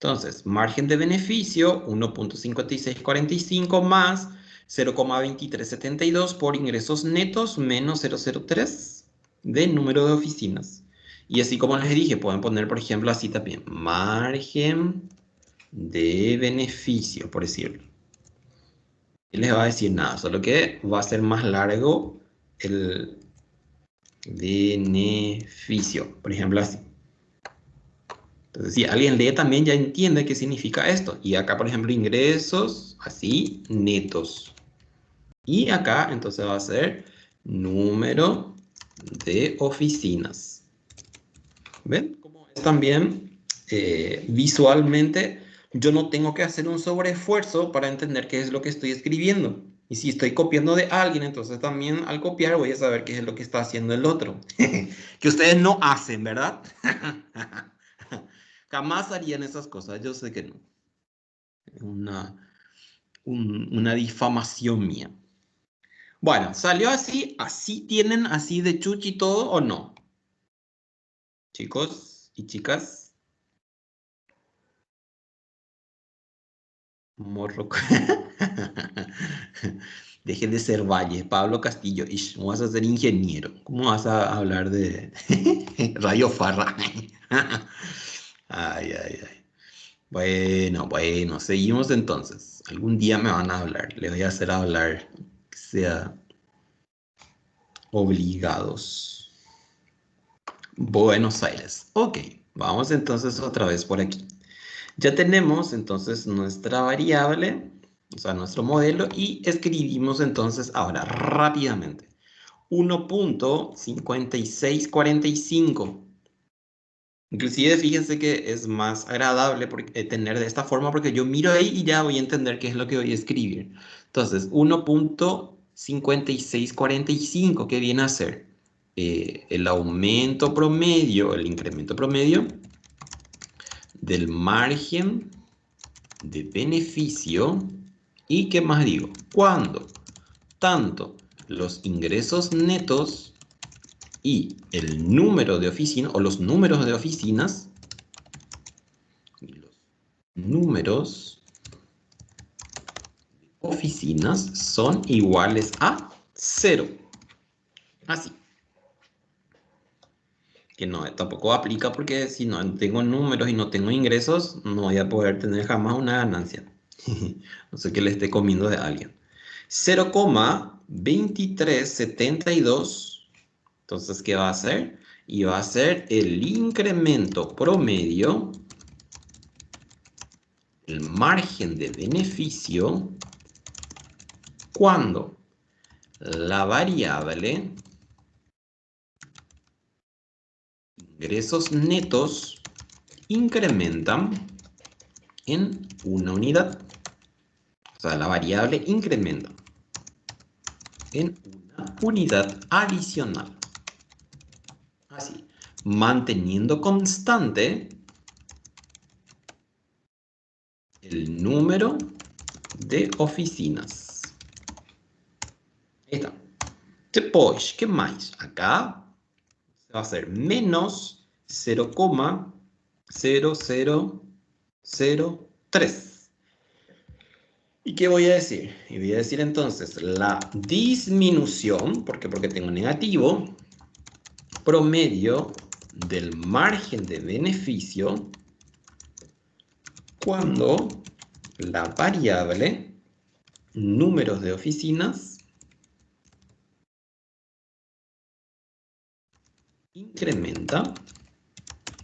Entonces, margen de beneficio 1.5645 más 0,2372 por ingresos netos menos 003 de número de oficinas. Y así como les dije, pueden poner, por ejemplo, así también, margen de beneficio, por decirlo. Y les va a decir nada, solo que va a ser más largo el beneficio, por ejemplo, así. Entonces, si alguien lee también ya entiende qué significa esto. Y acá, por ejemplo, ingresos, así, netos. Y acá, entonces va a ser número de oficinas. ¿Ven? Como es también visualmente, yo no tengo que hacer un sobreesfuerzo para entender qué es lo que estoy escribiendo. Y si estoy copiando de alguien, entonces también al copiar voy a saber qué es lo que está haciendo el otro. Que ustedes no hacen, ¿verdad? Jamás harían esas cosas, yo sé que no. Una, una difamación mía. Bueno, ¿salió así? ¿Así tienen así de chuchi todo o no? Chicos y chicas. Morro. Dejen de ser Valle. Pablo Castillo. Ish, ¿cómo vas a ser ingeniero? ¿Cómo vas a hablar de Radio Farra? Ay, ay, ay. Bueno, bueno, seguimos entonces. Algún día me van a hablar. Le voy a hacer hablar. Que sea obligados. Buenos Aires. Ok, vamos entonces otra vez por aquí. Ya tenemos entonces nuestra variable, o sea, nuestro modelo, y escribimos entonces ahora rápidamente 1.5645. Inclusive fíjense que es más agradable tener de esta forma porque yo miro ahí y ya voy a entender qué es lo que voy a escribir. Entonces, 1.5645, ¿qué viene a ser? El aumento promedio, el incremento promedio del margen de beneficio. ¿Y qué más digo? Cuando tanto los ingresos netos y el número de oficinas, o los números de oficinas, y los números de oficinas son iguales a 0. Así. Que no, tampoco aplica porque si no tengo números y no tengo ingresos, no voy a poder tener jamás una ganancia. No sé qué le esté comiendo de alguien. 0,2372. Entonces, ¿qué va a hacer? Y va a ser el incremento promedio, el margen de beneficio, cuando la variable ingresos netos incrementan en una unidad. O sea, la variable incrementa en una unidad adicional. Así, manteniendo constante el número de oficinas. Ahí está. Depois, ¿qué más? Acá va a ser menos 0,0003. ¿Y qué voy a decir? Y voy a decir entonces la disminución, porque tengo negativo, promedio del margen de beneficio cuando la variable números de oficinas incrementa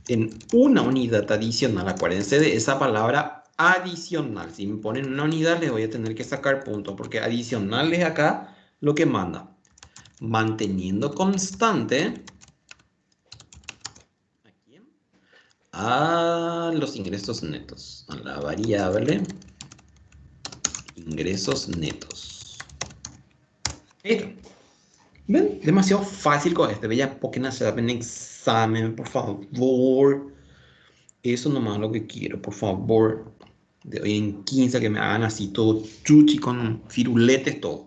en una unidad adicional. Acuérdense de esa palabra adicional. Si me ponen una unidad, les voy a tener que sacar puntos, porque adicional es acá lo que manda. Manteniendo constante a los ingresos netos, a la variable ingresos netos. Esto. ¿Ven? Demasiado fácil con este. Bella, ¿por qué no se da un examen? Por favor. Eso nomás es lo que quiero, por favor. De hoy en 15 que me hagan así todo chuchi con firuletes, todo.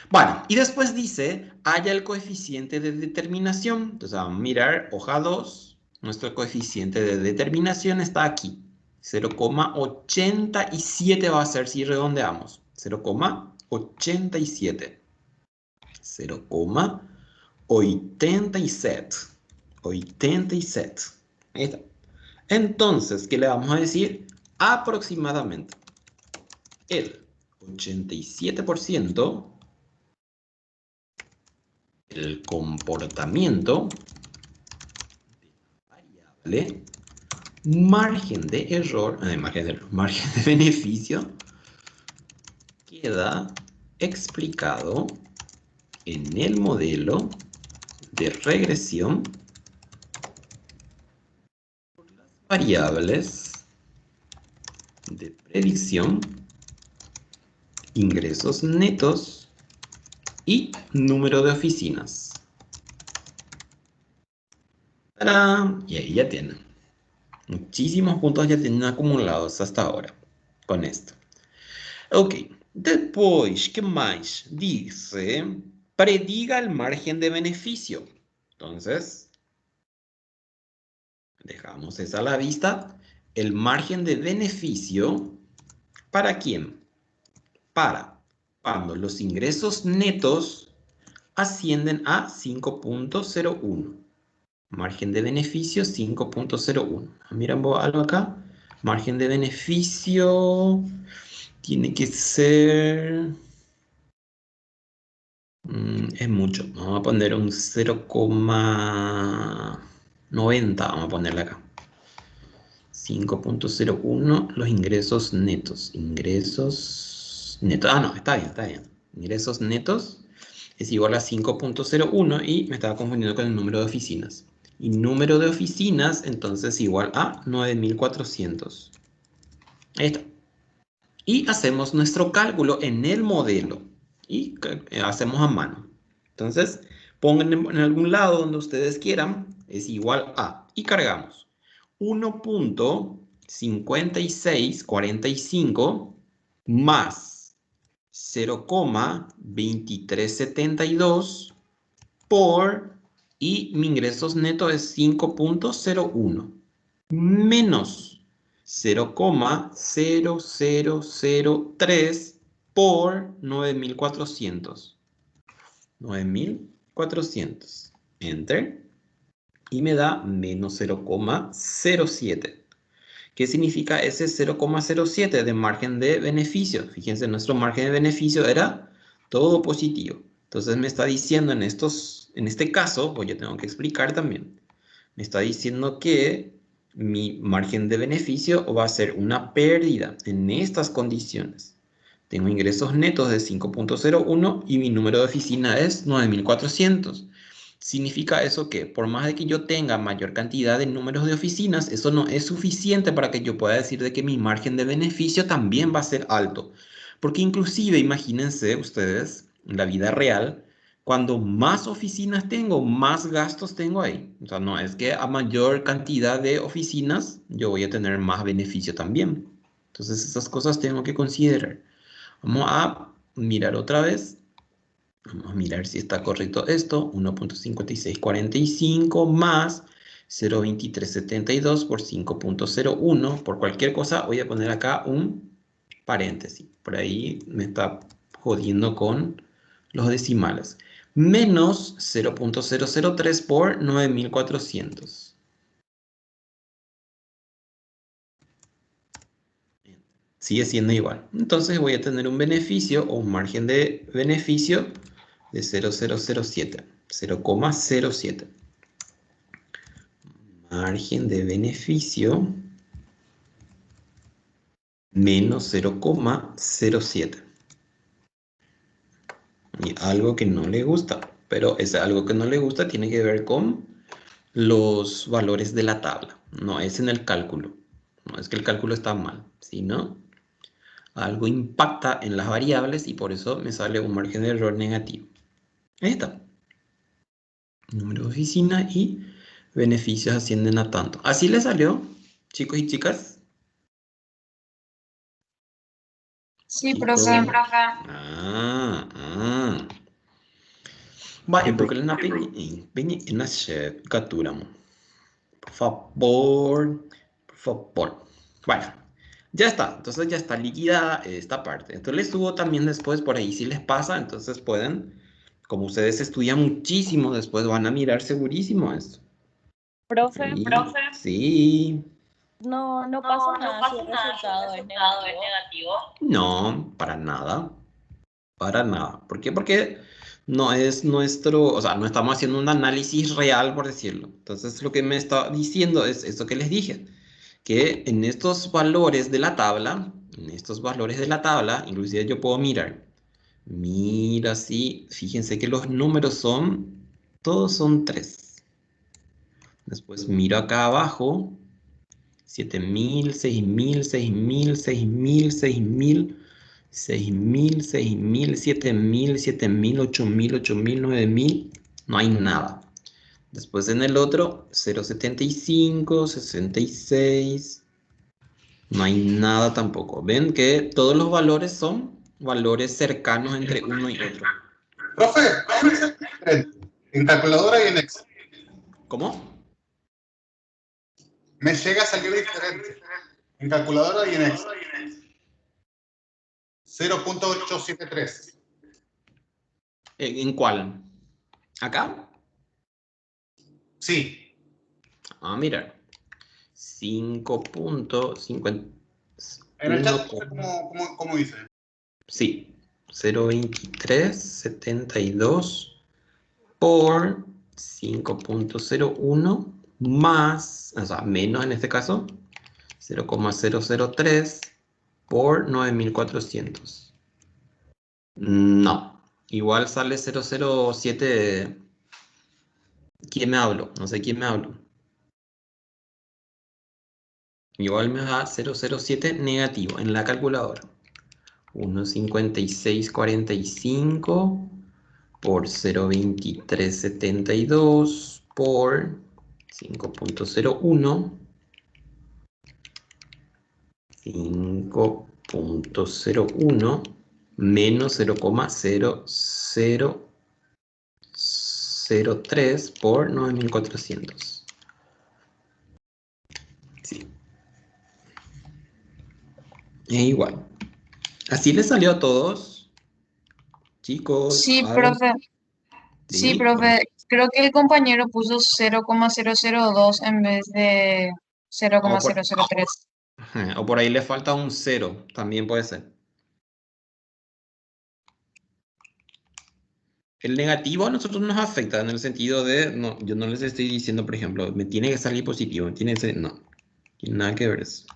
Bueno, y después dice, haya el coeficiente de determinación. Entonces vamos a mirar hoja 2. Nuestro coeficiente de determinación está aquí. 0,87 va a ser si redondeamos. 0,87. 0,87. 87. Ahí está. Entonces, ¿qué le vamos a decir? Aproximadamente el 87% el comportamiento variable margen de error, margen de beneficio queda explicado en el modelo de regresión por las variables de predicción, ingresos netos y número de oficinas. ¡Tarán! Y ahí ya tienen. Muchísimos puntos ya tienen acumulados hasta ahora con esto. Ok, depois, que mais? Dice, prediga el margen de beneficio. Entonces, dejamos esa a la vista. El margen de beneficio, ¿para quién? Para cuando los ingresos netos ascienden a 5.01. Margen de beneficio 5.01. Miren algo acá. Margen de beneficio tiene que ser... es mucho. Vamos a poner un 0,90. Vamos a ponerle acá. 5.01 los ingresos netos. Ingresos netos. Ah, no, está bien, está bien. Ingresos netos es igual a 5.01 y me estaba confundiendo con el número de oficinas. Y número de oficinas, entonces, igual a 9.400. Ahí está. Y hacemos nuestro cálculo en el modelo. Y hacemos a mano. Entonces, pongan en algún lado donde ustedes quieran. Es igual a. Y cargamos. 1.5645 más 0,2372 por, y mi ingresos neto es 5.01 menos 0,0003 por 9.400. 9.400. Enter. Y me da menos 0,07. ¿Qué significa ese 0,07 de margen de beneficio? Fíjense, nuestro margen de beneficio era todo positivo. Entonces me está diciendo en este caso, pues yo tengo que explicar también. Me está diciendo que mi margen de beneficio va a ser una pérdida en estas condiciones. Tengo ingresos netos de 5.01 y mi número de oficina es 9.400. ¿Significa eso que por más de que yo tenga mayor cantidad de números de oficinas, eso no es suficiente para que yo pueda decir de que mi margen de beneficio también va a ser alto? Porque inclusive, imagínense ustedes, en la vida real, cuando más oficinas tengo, más gastos tengo ahí. O sea, no es que a mayor cantidad de oficinas yo voy a tener más beneficio también. Entonces esas cosas tengo que considerar. Vamos a mirar otra vez. Vamos a mirar si está correcto esto. 1.5645 más 0.2372 por 5.01. Por cualquier cosa voy a poner acá un paréntesis. Por ahí me está jodiendo con los decimales. Menos 0.003 por 9.400. Sigue siendo igual. Entonces voy a tener un beneficio o un margen de beneficio de 0,007. 0,07. Margen de beneficio menos 0,07. Y algo que no le gusta, pero ese algo que no le gusta tiene que ver con los valores de la tabla. No es en el cálculo. No es que el cálculo está mal, sino algo impacta en las variables y por eso me sale un margen de error negativo. Ahí está. Número de oficina y beneficios ascienden a tanto. ¿Así le salió, chicos y chicas? Sí, Chicos. profe. Vai, porque ele não bem na captura. Por favor, por favor. Bueno, ya está. Entonces ya está liquidada esta parte. Entonces les subo también después por ahí si les pasa. Entonces pueden, como ustedes estudian muchísimo, después van a mirar segurísimo esto. Profe, Sí. no pasa nada si el resultado es negativo. No, para nada. Para nada. ¿Por qué? Porque no es nuestro, o sea, no estamos haciendo un análisis real, por decirlo. Entonces, lo que me está diciendo es esto que les dije, que en estos valores de la tabla, inclusive yo puedo mirar. Mira, sí, fíjense que los números todos son 3. Después miro acá abajo, 7.000, 6.000, 6.000, 6.000, 6.000. 6.000, 6.000, 7.000, 7.000, 8.000, 8.000, 9.000, no hay nada. Después en el otro, 0.75, 66, no hay nada tampoco. Ven que todos los valores son valores cercanos entre uno y otro. Profe, en calculadora y en Excel. ¿Cómo? Me llega a salir diferente. En calculadora y en Excel. 0.873. ¿En cuál? ¿Acá? Sí. Mira. 5.50. En el chat, ¿cómo dice? Sí. 0.2372 por 5.01 más, o sea, menos en este caso, 0,003 por 9.400. No, igual sale 007. ¿Quién me habló? No sé quién me habló. Igual me da 007 negativo en la calculadora. 1,5645 por 0,2372 por 5.01. 5.01 menos 0,0003 por 9.400. Sí. Es igual. ¿Así les salió a todos? Chicos. Sí, ¿algo? profe. Sí, profe. Creo que el compañero puso 0,002 en vez de 0,003. O por ahí le falta un 0, también puede ser. El negativo a nosotros nos afecta en el sentido de, no, yo no les estoy diciendo, por ejemplo, me tiene que salir positivo, tiene que ser, no, tiene nada que ver eso.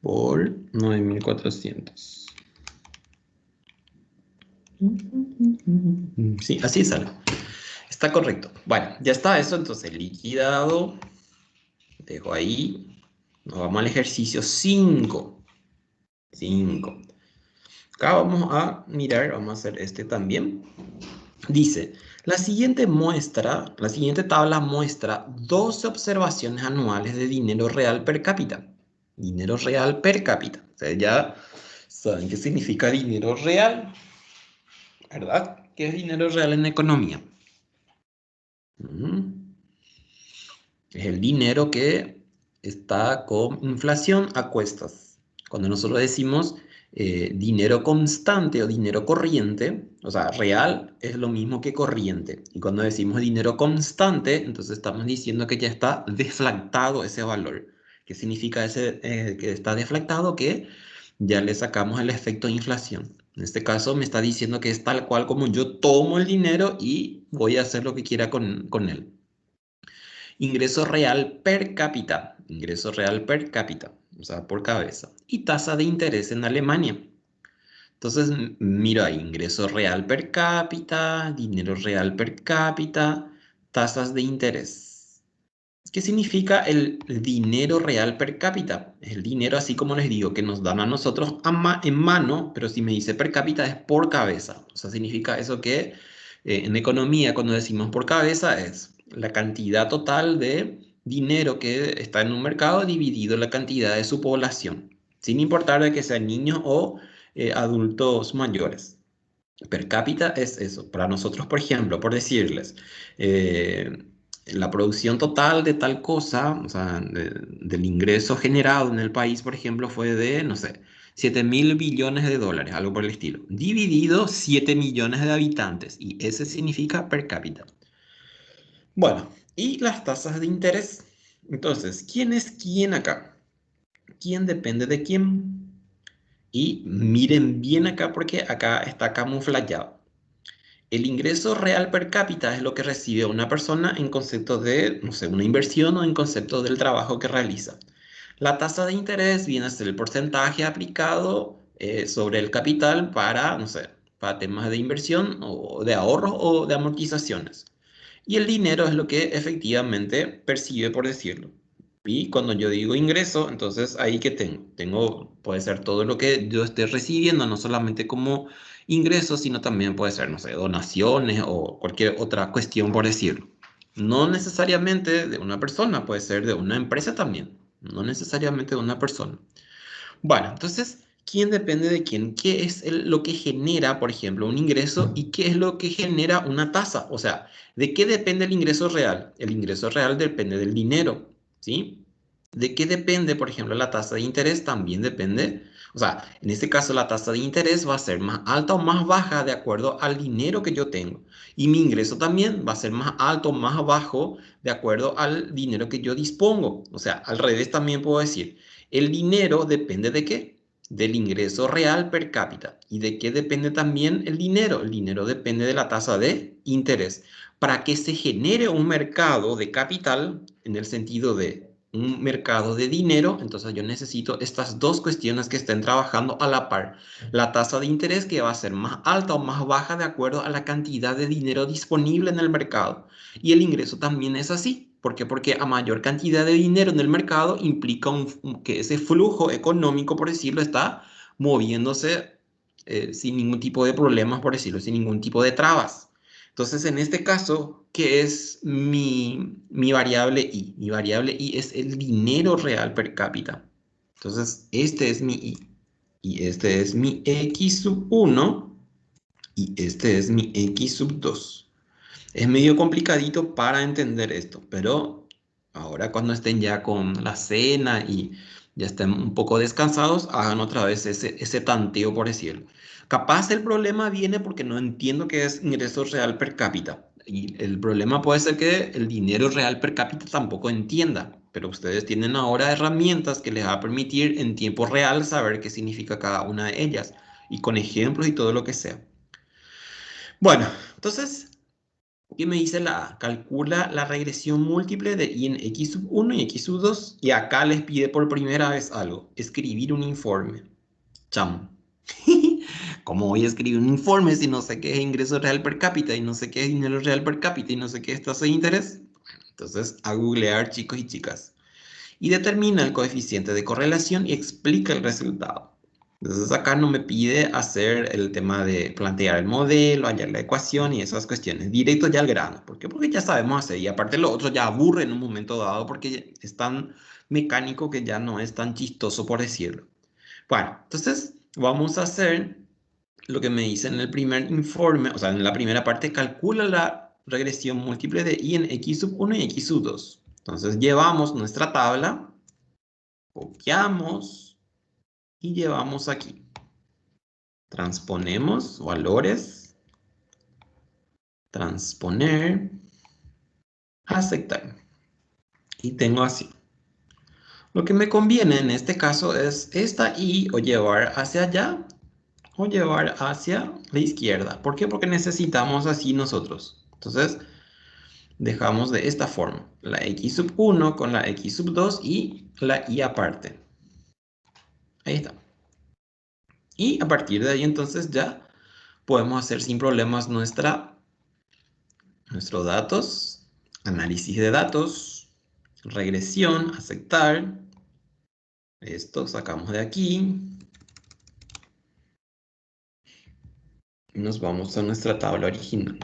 Por 9.400. Sí, así sale. Está correcto. Bueno, ya está eso, entonces liquidado. Dejo ahí. Nos vamos al ejercicio 5. 5. Acá vamos a mirar, vamos a hacer este también. Dice, la siguiente tabla muestra 12 observaciones anuales de dinero real per cápita. Dinero real per cápita. O sea, ya saben qué significa dinero real, ¿verdad? ¿Qué es dinero real en economía? Es el dinero que está con inflación a cuestas. Cuando nosotros decimos dinero constante o dinero corriente, o sea, real es lo mismo que corriente. Y cuando decimos dinero constante, entonces estamos diciendo que ya está deflactado ese valor. ¿Qué significa que está deflactado? Que ya le sacamos el efecto de inflación. En este caso me está diciendo que es tal cual como yo tomo el dinero y voy a hacer lo que quiera con él. ingreso real per cápita, o sea, por cabeza, y tasa de interés en Alemania. Entonces, miro ahí, ingreso real per cápita, dinero real per cápita, tasas de interés. ¿Qué significa el dinero real per cápita? Es el dinero, así como les digo, que nos dan a nosotros en mano, pero si me dice per cápita es por cabeza. O sea, significa eso que en economía, cuando decimos por cabeza, es la cantidad total de dinero que está en un mercado dividido la cantidad de su población, sin importar de que sean niños o adultos mayores. Per cápita es eso. Para nosotros, por ejemplo, por decirles, eh, la producción total de tal cosa, o sea, del ingreso generado en el país, por ejemplo, fue de, no sé, 7.000 billones de dólares, algo por el estilo, dividido 7 millones de habitantes, y ese significa per cápita. Bueno, y las tasas de interés. Entonces, ¿quién es quién acá? ¿Quién depende de quién? Y miren bien acá porque acá está camuflajeado. El ingreso real per cápita es lo que recibe una persona en concepto de, no sé, una inversión o en concepto del trabajo que realiza. La tasa de interés viene a ser el porcentaje aplicado sobre el capital para, no sé, para temas de inversión o de ahorro o de amortizaciones. Y el dinero es lo que efectivamente percibe, por decirlo. Y cuando yo digo ingreso, entonces ahí que tengo, puede ser todo lo que yo esté recibiendo, no solamente como ingresos, sino también puede ser, no sé, donaciones o cualquier otra cuestión, por decirlo. No necesariamente de una persona, puede ser de una empresa también, no necesariamente de una persona. Bueno, entonces, ¿quién depende de quién? ¿Qué es lo que genera, por ejemplo, un ingreso y qué es lo que genera una tasa? O sea, ¿de qué depende el ingreso real? El ingreso real depende del dinero, ¿sí? ¿De qué depende, por ejemplo, la tasa de interés? También depende, o sea, en este caso la tasa de interés va a ser más alta o más baja de acuerdo al dinero que yo tengo. Y mi ingreso también va a ser más alto o más bajo de acuerdo al dinero que yo dispongo. O sea, al revés también puedo decir. El dinero depende de qué? Del ingreso real per cápita. ¿Y de qué depende también el dinero? El dinero depende de la tasa de interés. Para que se genere un mercado de capital, en el sentido de un mercado de dinero, entonces yo necesito estas dos cuestiones que estén trabajando a la par. La tasa de interés que va a ser más alta o más baja de acuerdo a la cantidad de dinero disponible en el mercado. Y el ingreso también es así. ¿Por qué? Porque a mayor cantidad de dinero en el mercado implica que ese flujo económico, por decirlo, está moviéndose sin ningún tipo de problemas, por decirlo, sin ningún tipo de trabas. Entonces, en este caso, ¿qué es mi variable I? Mi variable I es el dinero real per cápita. Entonces, este es mi I. Y este es mi X sub 1. Y este es mi X sub 2. Es medio complicadito para entender esto, pero ahora cuando estén ya con la cena y ya estén un poco descansados, hagan otra vez ese tanteo, por decirlo. Capaz el problema viene porque no entiendo qué es ingreso real per cápita. Y el problema puede ser que el dinero real per cápita tampoco entienda, pero ustedes tienen ahora herramientas que les va a permitir en tiempo real saber qué significa cada una de ellas y con ejemplos y todo lo que sea. Bueno, entonces ¿qué me dice la A? Calcula la regresión múltiple de I en X sub 1 y X sub 2. Y acá les pide por primera vez algo. Escribir un informe. Chamo. ¿Cómo voy a escribir un informe si no sé qué es ingreso real per cápita y no sé qué es dinero real per cápita y no sé qué es tasa de interés? Bueno, entonces a googlear, chicos y chicas. Y determina el coeficiente de correlación y explica el resultado. Entonces acá no me pide hacer el tema de plantear el modelo, hallar la ecuación y esas cuestiones. Directo ya al grano. ¿Por qué? Porque ya sabemos hacer. Y aparte lo otro ya aburre en un momento dado porque es tan mecánico que ya no es tan chistoso, por decirlo. Bueno, entonces vamos a hacer lo que me dice en el primer informe, o sea, en la primera parte, calcula la regresión múltiple de I en X sub 1 y X sub 2. Entonces llevamos nuestra tabla, copiamos y llevamos aquí. Transponemos valores, transponer, aceptar. Y tengo así. Lo que me conviene en este caso es esta Y o llevar hacia allá o llevar hacia la izquierda. ¿Por qué? Porque necesitamos así nosotros. Entonces, dejamos de esta forma. La x sub 1 con la x sub 2 y la y aparte. Ahí está. Y a partir de ahí entonces ya podemos hacer sin problemas nuestros datos, análisis de datos, regresión, aceptar. Esto sacamos de aquí. Y nos vamos a nuestra tabla original.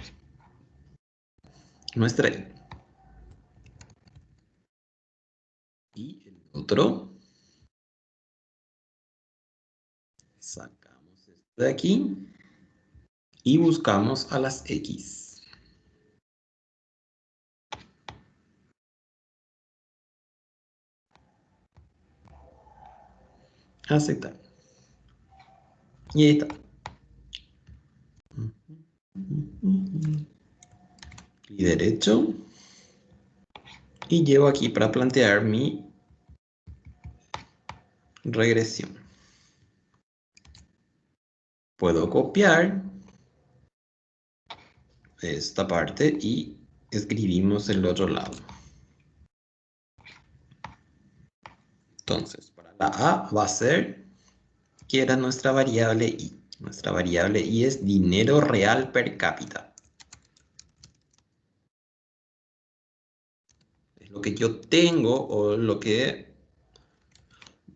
Nuestra y el otro. Sacamos esto de aquí. Y buscamos a las X. Aceptar. Y ahí está. Clic derecho. Y llevo aquí para plantear mi regresión. Puedo copiar esta parte y escribimos el otro lado. Entonces, para la A va a ser, que era nuestra variable I. Nuestra variable I es dinero real per cápita. Es lo que yo tengo o lo que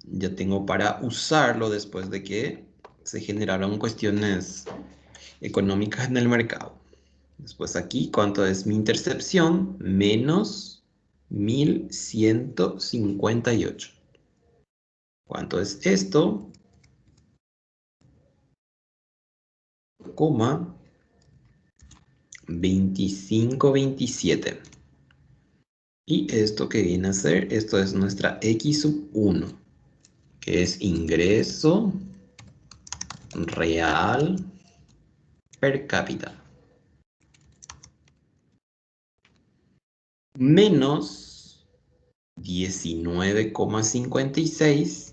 ya tengo para usarlo después de que se generaron cuestiones económicas en el mercado. Después aquí, ¿cuánto es mi intercepción? Menos 1158. ¿Cuánto es esto? Coma 2527. Y esto que viene a ser, esto es nuestra X sub 1, que es ingreso real per cápita. Menos 19,56.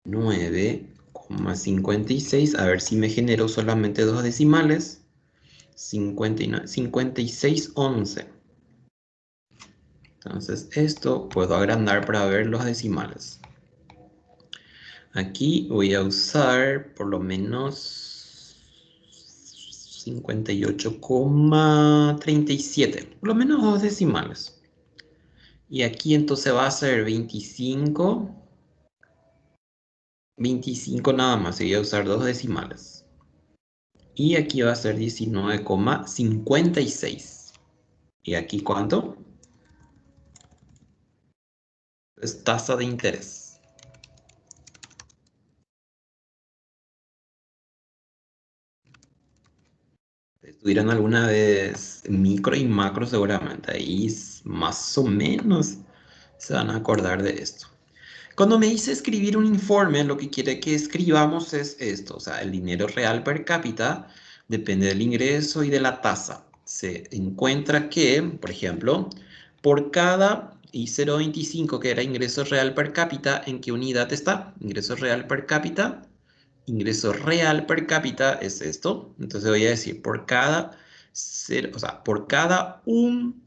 9,56. A ver si me genero solamente dos decimales. 5611. Entonces esto puedo agrandar para ver los decimales. Aquí voy a usar por lo menos 58,37. Por lo menos dos decimales. Y aquí entonces va a ser 25 nada más. Y voy a usar dos decimales. Y aquí va a ser 19,56. ¿Y aquí cuánto? Es tasa de interés. Estuvieron alguna vez micro y macro seguramente. Ahí más o menos se van a acordar de esto. Cuando me dice escribir un informe, lo que quiere que escribamos es esto. O sea, el dinero real per cápita depende del ingreso y de la tasa. Se encuentra que, por ejemplo, por cada I0.25 que era ingreso real per cápita, ¿en qué unidad está? Ingreso real per cápita. Ingreso real per cápita es esto. Entonces voy a decir por cada, por cada un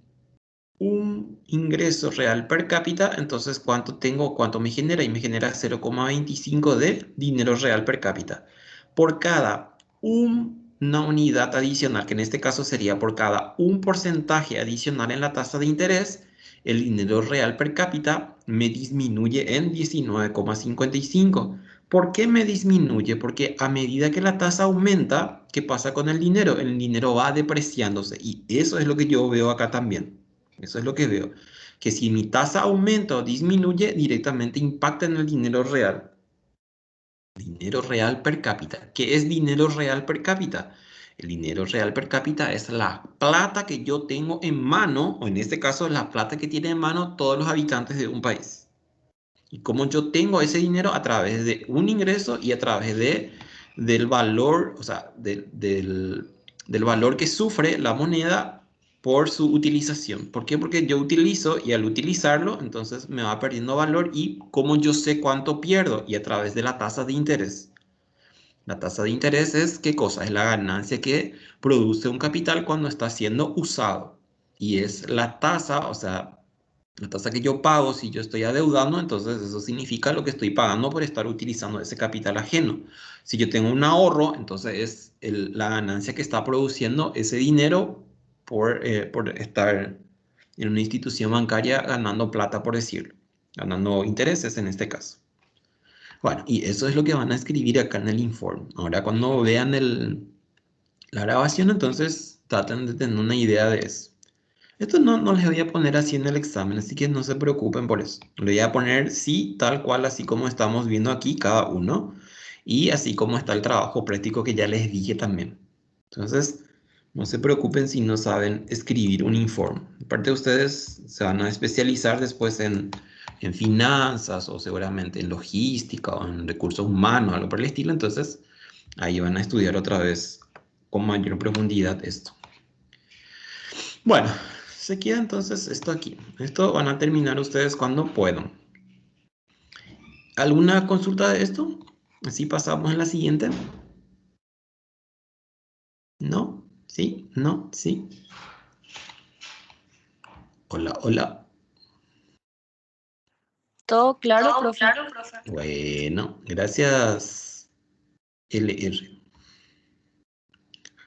ingreso real per cápita, entonces ¿cuánto tengo? ¿Cuánto me genera? Y me genera 0,25 de dinero real per cápita. Por cada una unidad adicional, que en este caso sería por cada un porcentaje adicional en la tasa de interés, el dinero real per cápita me disminuye en 19,55. ¿Por qué me disminuye? Porque a medida que la tasa aumenta, ¿qué pasa con el dinero? El dinero va depreciándose y eso es lo que yo veo acá también. Eso es lo que veo. Que si mi tasa aumenta o disminuye, directamente impacta en el dinero real. Dinero real per cápita. ¿Qué es dinero real per cápita? El dinero real per cápita es la plata que yo tengo en mano, o en este caso es la plata que tienen en mano todos los habitantes de un país. Y cómo yo tengo ese dinero a través de un ingreso y a través del valor, o sea, del valor que sufre la moneda por su utilización. ¿Por qué? Porque yo utilizo y al utilizarlo, entonces me va perdiendo valor y cómo yo sé cuánto pierdo y a través de la tasa de interés. La tasa de interés es, ¿qué cosa? Es la ganancia que produce un capital cuando está siendo usado. Y es la tasa, o sea, la tasa que yo pago si yo estoy adeudando, entonces eso significa lo que estoy pagando por estar utilizando ese capital ajeno. Si yo tengo un ahorro, entonces es la ganancia que está produciendo ese dinero por estar en una institución bancaria ganando plata, por decirlo, ganando intereses en este caso. Bueno, y eso es lo que van a escribir acá en el informe. Ahora, cuando vean la grabación, entonces traten de tener una idea de eso. Esto no les voy a poner así en el examen, así que no se preocupen por eso. Le voy a poner sí, tal cual, así como estamos viendo aquí cada uno, y así como está el trabajo práctico que ya les dije también. Entonces, no se preocupen si no saben escribir un informe. Aparte, ustedes se van a especializar después en finanzas o seguramente en logística o en recursos humanos, algo por el estilo. Entonces, ahí van a estudiar otra vez con mayor profundidad esto. Bueno, se queda entonces esto aquí. Esto van a terminar ustedes cuando puedan. ¿Alguna consulta de esto? Así pasamos a la siguiente. ¿No? ¿Sí? ¿No? ¿Sí? Hola, hola. Todo claro, profe. Bueno, gracias, LR.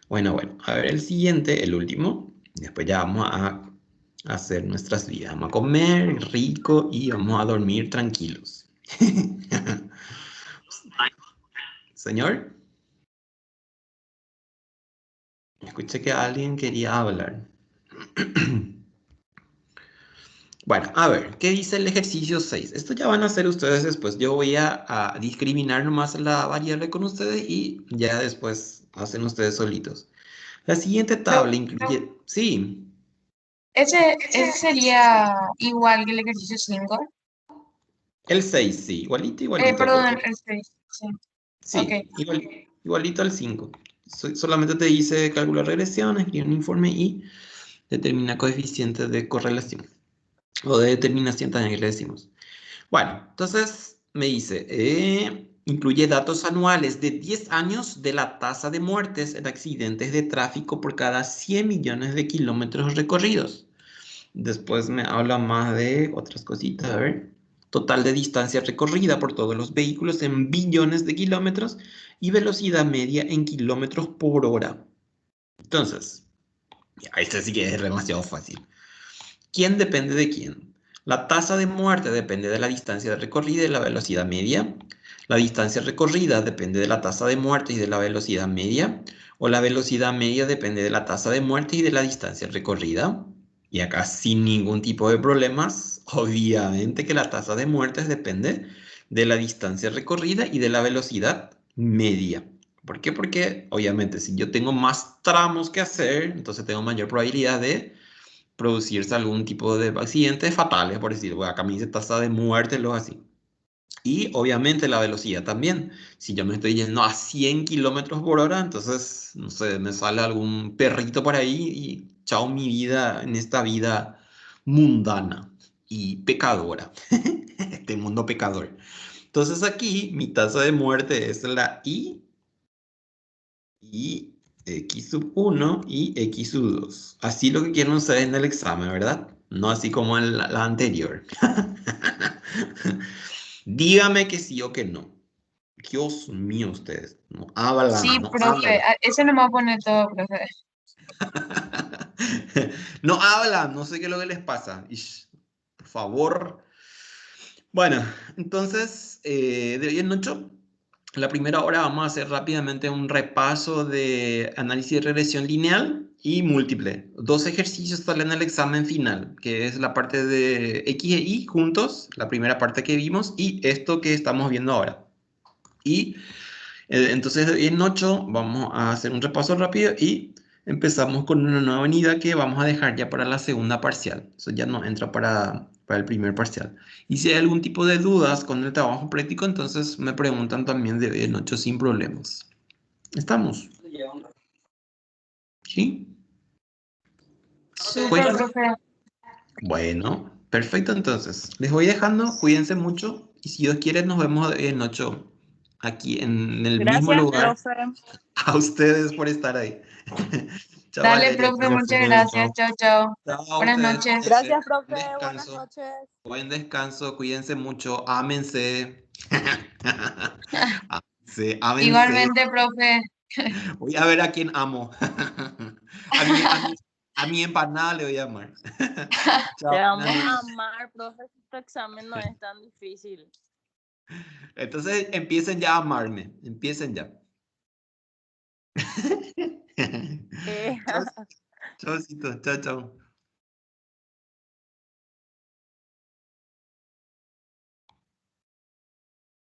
Bueno, a ver el siguiente, el último. Después ya vamos a hacer nuestras vidas. Vamos a comer rico y vamos a dormir tranquilos. Señor, escuché que alguien quería hablar. Bueno, a ver, ¿qué dice el ejercicio 6? Esto ya van a hacer ustedes después. Yo voy a discriminar nomás la variable con ustedes y ya después hacen ustedes solitos. La siguiente tabla incluye... Sí, Ese sería igual que el ejercicio 5. el 6, sí, igualito, Perdón, porque... el 6. Sí. Ok. Sí, igualito al 5. Solamente te dice calcular regresión, escribir un informe y determina coeficientes de correlación. O de determinación también que le decimos. Bueno, entonces me dice, incluye datos anuales de 10 años de la tasa de muertes en accidentes de tráfico por cada 100 millones de kilómetros recorridos. Después me habla más de otras cositas, a ver. Total de distancia recorrida por todos los vehículos en billones de kilómetros y velocidad media en kilómetros por hora. Entonces, ya, este sí que es demasiado fácil. ¿Quién depende de quién? La tasa de muerte depende de la distancia recorrida y de la velocidad media. La distancia recorrida depende de la tasa de muerte y de la velocidad media. O la velocidad media depende de la tasa de muerte y de la distancia recorrida. Y acá sin ningún tipo de problemas, obviamente que la tasa de muertes depende de la distancia recorrida y de la velocidad media. ¿Por qué? Porque obviamente si yo tengo más tramos que hacer, entonces tengo mayor probabilidad de producirse algún tipo de accidentes fatales, por decir, bueno, acá me dice tasa de muerte, lo así. Y obviamente la velocidad también. Si yo me estoy yendo a 100 kilómetros por hora, entonces, no sé, me sale algún perrito por ahí y chao mi vida en esta vida mundana y pecadora. Este mundo pecador. Entonces aquí mi tasa de muerte es la I y x sub 1 y x sub 2. Así lo que quieren ustedes en el examen, ¿verdad? No así como en la anterior. Dígame que sí o que no. Dios mío, ustedes. No Sí, hablan, no profe. hablan. Ese no me va a poner todo, profe. No hablan, no sé qué es lo que les pasa. Ish, por favor. Bueno, entonces, de hoy en ocho, la primera hora vamos a hacer rápidamente un repaso de análisis de regresión lineal y múltiple. Dos ejercicios salen en el examen final, que es la parte de X e Y juntos, la primera parte que vimos, y esto que estamos viendo ahora. Y entonces de hoy en 8 vamos a hacer un repaso rápido y empezamos con una nueva unidad que vamos a dejar ya para la segunda parcial. Eso ya no entra para el primer parcial. Y si hay algún tipo de dudas con el trabajo práctico, entonces me preguntan también de hoy en 8 sin problemas. ¿Estamos? ¿Sí? Súper, Pues, profe. bueno, perfecto entonces. Les voy dejando, cuídense mucho y si Dios quiere nos vemos en 8 aquí en el mismo Gracias, lugar. profe. A ustedes por estar ahí. Chao, Dale, Valeria. profe, muchas gracias. Chao, chao. Chao a Buenas ustedes. noches. Gracias, profe. Buen Buenas descanso. noches. Buen descanso. Cuídense mucho. Ámense. Ámense. Ámense. Igualmente, profe. Voy a ver a quién amo. A mi empanada le voy a amar. Chao, Te buenas vamos a noches. amar, profe. Este examen no es tan difícil. Entonces empiecen ya a amarme. Empiecen ya. Eh, Chao, chao, chao.